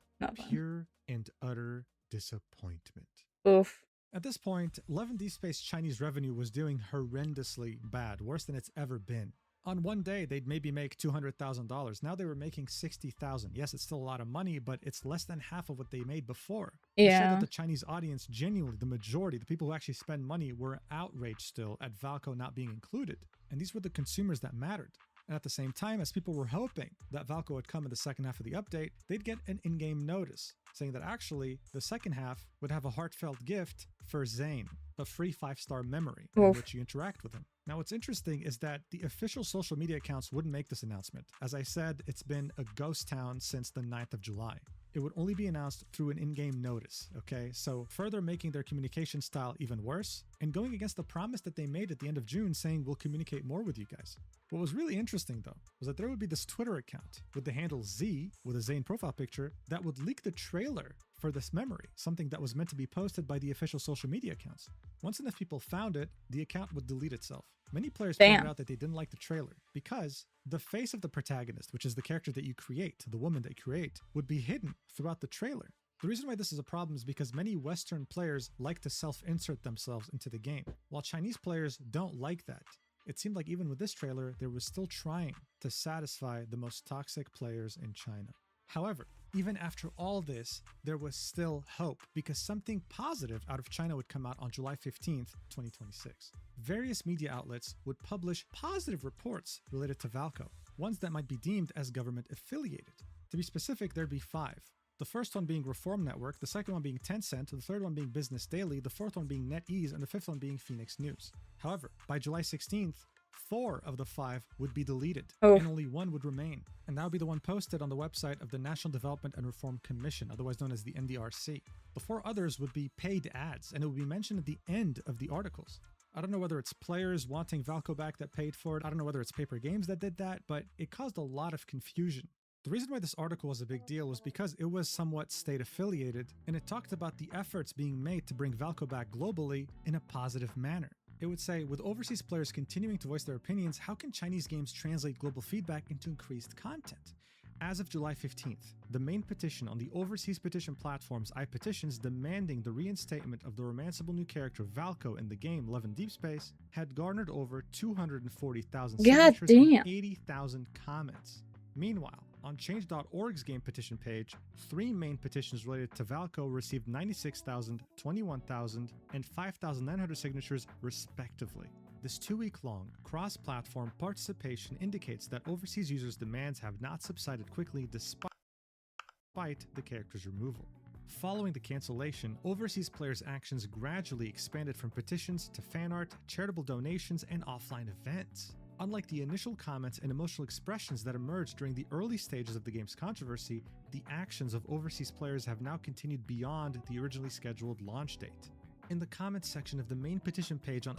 pure and utter disappointment. Oof. At this point, Levin Deep Space Chinese revenue was doing horrendously bad, worse than it's ever been. On one day, they'd maybe make $200,000. Now they were making $60,000. Yes, it's still a lot of money, but it's less than half of what they made before. It showed that the Chinese audience, genuinely, the majority, the people who actually spend money, were outraged still at Valko not being included. And these were the consumers that mattered. And at the same time, as people were hoping that Valko would come in the second half of the update, they'd get an in-game notice saying that actually the second half would have a heartfelt gift for Zane, a free 5-star memory in which you interact with him. Now what's interesting is that the official social media accounts wouldn't make this announcement. As I said, it's been a ghost town since the 9th of July. It would only be announced through an in-game notice, okay? So further making their communication style even worse, and going against the promise that they made at the end of June saying we'll communicate more with you guys. What was really interesting though, was that there would be this Twitter account with the handle Z, with a Zane profile picture, that would leak the trailer for this memory, something that was meant to be posted by the official social media accounts. Once enough people found it, the account would delete itself. Many players pointed out that they didn't like the trailer because the face of the protagonist, which is the character that you create, the woman that you create, would be hidden throughout the trailer. The reason why this is a problem is because many Western players like to self-insert themselves into the game, while Chinese players don't like that. It seemed like even with this trailer, they were still trying to satisfy the most toxic players in China. However, even after all this, there was still hope because something positive out of China would come out on July 15th, 2026. Various media outlets would publish positive reports related to Valko, ones that might be deemed as government affiliated. To be specific, there'd be 5. The first one being Reform Network, the second one being Tencent, the third one being Business Daily, the fourth one being NetEase, and the fifth one being Phoenix News. However, by July 16th, 4 of the 5 would be deleted, and only 1 would remain. And that would be the one posted on the website of the National Development and Reform Commission, otherwise known as the NDRC. The 4 others would be paid ads, and it would be mentioned at the end of the articles. I don't know whether it's players wanting Valko back that paid for it, I don't know whether it's Paper Games that did that, but it caused a lot of confusion. The reason why this article was a big deal was because it was somewhat state-affiliated, and it talked about the efforts being made to bring Valko back globally in a positive manner. It would say, with overseas players continuing to voice their opinions, how can Chinese games translate global feedback into increased content? As of July 15th, the main petition on the overseas petition platforms iPetitions demanding the reinstatement of the romanceable new character Valko in the game Love in Deep Space had garnered over 240,000 signatures and 80,000 comments. Meanwhile, on Change.org's game petition page, 3 main petitions related to Valko received 96,000, 21,000, and 5,900 signatures respectively. This 2-week-long cross-platform participation indicates that overseas users' demands have not subsided quickly despite the character's removal. Following the cancellation, overseas players' actions gradually expanded from petitions to fan art, charitable donations, and offline events. Unlike the initial comments and emotional expressions that emerged during the early stages of the game's controversy, the actions of overseas players have now continued beyond the originally scheduled launch date. In the comments section of the main petition page on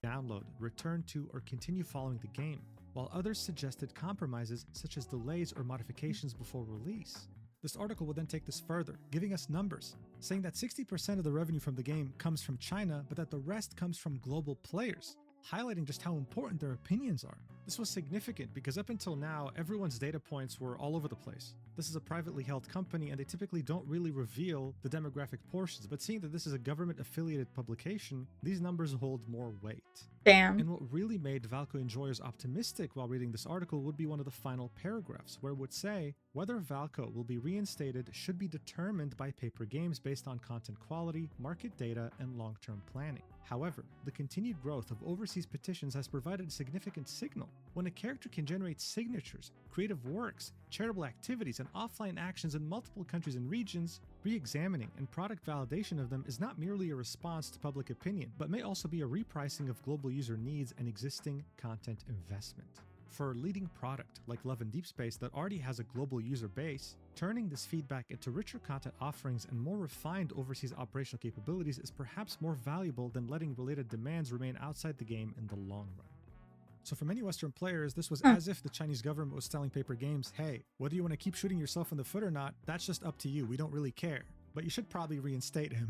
download, return to, or continue following the game, while others suggested compromises such as delays or modifications before release. This article will then take this further, giving us numbers, saying that 60% of the revenue from the game comes from China, but that the rest comes from global players, highlighting just how important their opinions are. This was significant because up until now, everyone's data points were all over the place. This is a privately held company and they typically don't really reveal the demographic portions, but seeing that this is a government-affiliated publication, these numbers hold more weight. Damn. And what really made Valko enjoyers optimistic while reading this article would be one of the final paragraphs, where it would say, whether Valko will be reinstated should be determined by Paper Games based on content quality, market data, and long-term planning. However, the continued growth of overseas petitions has provided a significant signal. When a character can generate signatures, creative works, charitable activities, and offline actions in multiple countries and regions, re-examining and product validation of them is not merely a response to public opinion, but may also be a repricing of global user needs and existing content investment. For a leading product like Love in Deep Space that already has a global user base, turning this feedback into richer content offerings and more refined overseas operational capabilities is perhaps more valuable than letting related demands remain outside the game in the long run. So for many Western players, this was as if the Chinese government was telling Paper Games, hey, whether you want to keep shooting yourself in the foot or not, that's just up to you, we don't really care. But you should probably reinstate him.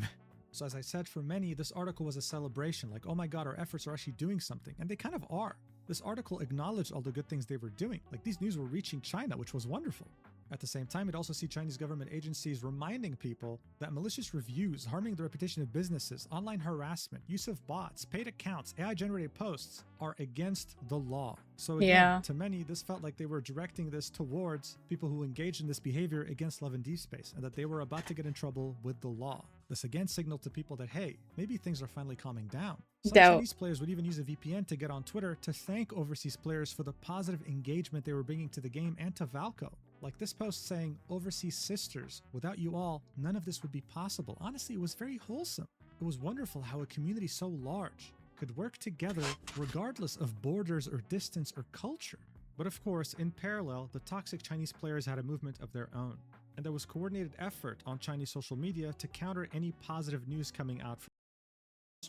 So as I said, for many, this article was a celebration, like, oh my god, our efforts are actually doing something, and they kind of are. This article acknowledged all the good things they were doing, like these news were reaching China, which was wonderful. At the same time, it also sees Chinese government agencies reminding people that malicious reviews, harming the reputation of businesses, online harassment, use of bots, paid accounts, AI-generated posts are against the law. So again, to many, this felt like they were directing this towards people who engaged in this behavior against Love in Deep Space, and that they were about to get in trouble with the law. This again signaled to people that, hey, maybe things are finally calming down. Some Chinese players would even use a VPN to get on Twitter to thank overseas players for the positive engagement they were bringing to the game and to Valko. Like this post saying, overseas sisters, without you all, none of this would be possible. Honestly, it was very wholesome. It was wonderful how a community so large could work together regardless of borders or distance or culture. But of course, in parallel, the toxic Chinese players had a movement of their own. And there was coordinated effort on Chinese social media to counter any positive news coming out from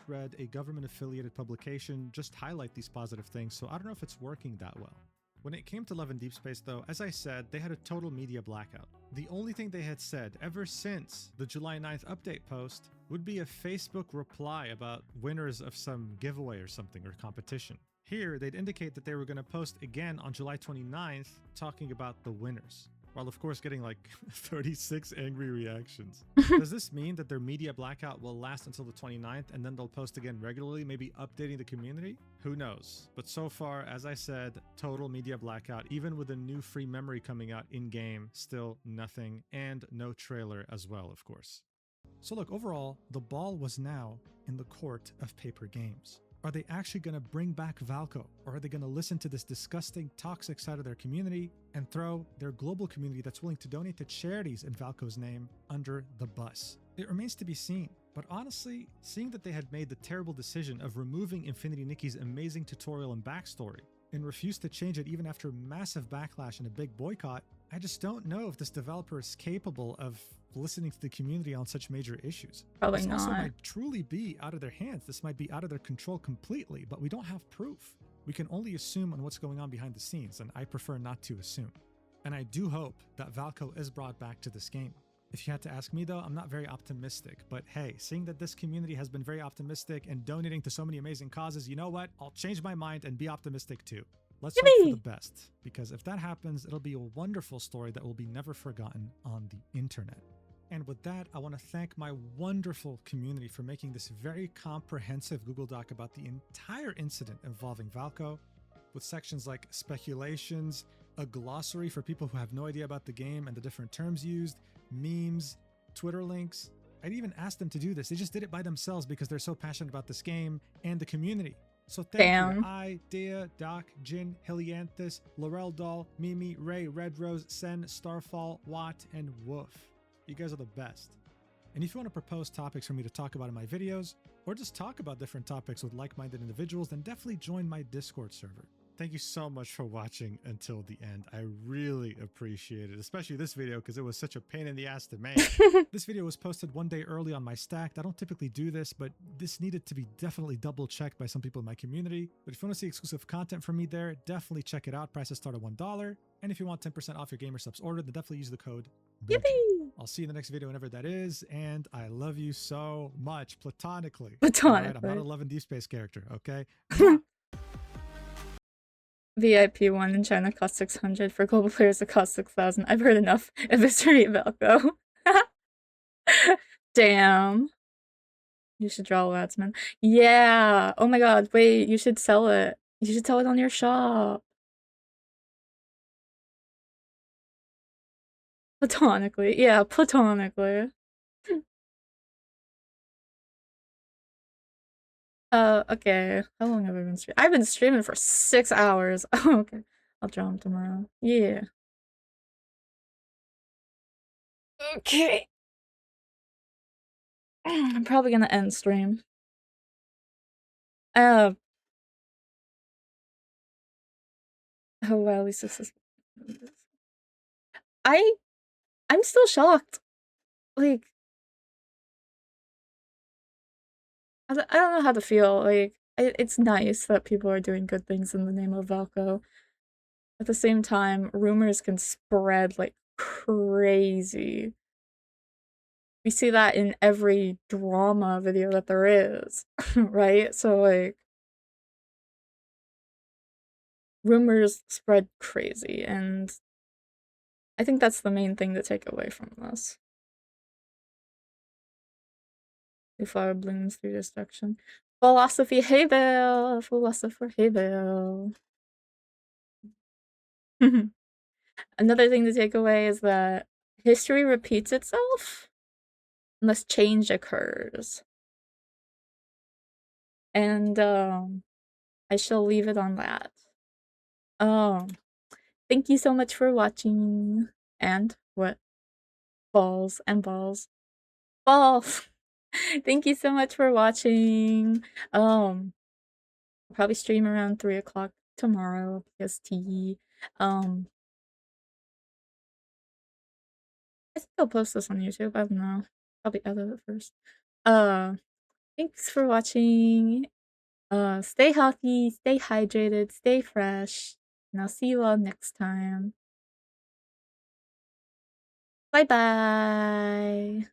read a government-affiliated publication just highlight these positive things, so I don't know if it's working that well. When it came to Love in Deep Space though, as I said, they had a total media blackout. The only thing they had said ever since the July 9th update post would be a Facebook reply about winners of some giveaway or something or competition. Here, they'd indicate that they were going to post again on July 29th talking about the winners. while of course getting like 36 angry reactions. Does this mean that their media blackout will last until the 29th and then they'll post again regularly, maybe updating the community? Who knows? But so far, as I said, total media blackout, even with a new free memory coming out in-game, still nothing, and no trailer as well, of course. So look, overall, the ball was now in the court of paper games. Are they actually going to bring back Valko? Or are they going to listen to this disgusting, toxic side of their community and throw their global community that's willing to donate to charities in Valko's name under the bus? It remains to be seen. But honestly, seeing that they had made the terrible decision of removing Infinity Nikki's amazing tutorial and backstory and refused to change it even after massive backlash and a big boycott, I just don't know if this developer is capable of listening to the community on such major issues. Probably this not. also might truly be out of their hands. This might be out of their control completely, but we don't have proof. We can only assume on what's going on behind the scenes, and I prefer not to assume. And I do hope that Valko is brought back to this game. If you had to ask me though, I'm not very optimistic, but hey, seeing that this community has been very optimistic and donating to so many amazing causes, you know what? I'll change my mind and be optimistic too. Let's hope for the best, because if that happens, it'll be a wonderful story that will be never forgotten on the internet. And with that, I want to thank my wonderful community for making this very comprehensive Google Doc about the entire incident involving Valko, with sections like speculations, a glossary for people who have no idea about the game and the different terms used, memes, Twitter links. I'd even asked them to do this. They just did it by themselves because they're so passionate about this game and the community. So thank you, I, Dea, Doc, Jin, Helianthus, Laurel Doll, Mimi, Ray, Red Rose, Sen, Starfall, Watt, and Woof. You guys are the best. And if you want to propose topics for me to talk about in my videos, or just talk about different topics with like-minded individuals, then definitely join my Discord server. Thank you so much for watching until the end. I really appreciate it, especially this video because it was such a pain in the ass to make. This video was posted one day early on my Stacked. I don't typically do this, but this needed to be definitely double checked by some people in my community. But if you want to see exclusive content from me there, definitely check it out. Prices start at $1. And if you want 10% off your Gamer Subs order, then definitely use the code Mujin. I'll see you in the next video whenever that is, and I love you so much, platonically. All right, I'm not a Love and Deep Space character, okay? VIP 1 in China costs 600. For global players, it costs 6,000. I've heard enough. Eviscerate Valko. Damn. You should draw ads, man. Yeah. Oh my god. Wait, you should sell it. You should sell it on your shop. Platonically. Yeah, platonically. Okay. How long have I been streaming? I've been streaming for 6 hours. Oh, okay. I'll draw them tomorrow. Yeah. Okay. I'm probably gonna end stream. Oh wow, Lisa says I'm still shocked. Like I don't know how to feel. Like it's nice that people are doing good things in the name of Valko. At the same time, rumors can spread like crazy. We see that in every drama video that there is, right? So like rumors spread crazy, and I think that's the main thing to take away from this. The flower blooms through destruction. Philosophy, hey Bill! Philosopher, hey Bill. Another thing to take away is that history repeats itself unless change occurs. And I shall leave it on that. Thank you so much for watching. And what? Balls and balls. Balls! Thank you so much for watching. I'll probably stream around 3 o'clock tomorrow, PST. I think I'll post this on YouTube. I don't know. Probably edit it first. Thanks for watching. Stay healthy, stay hydrated, stay fresh, and I'll see you all next time. Bye bye.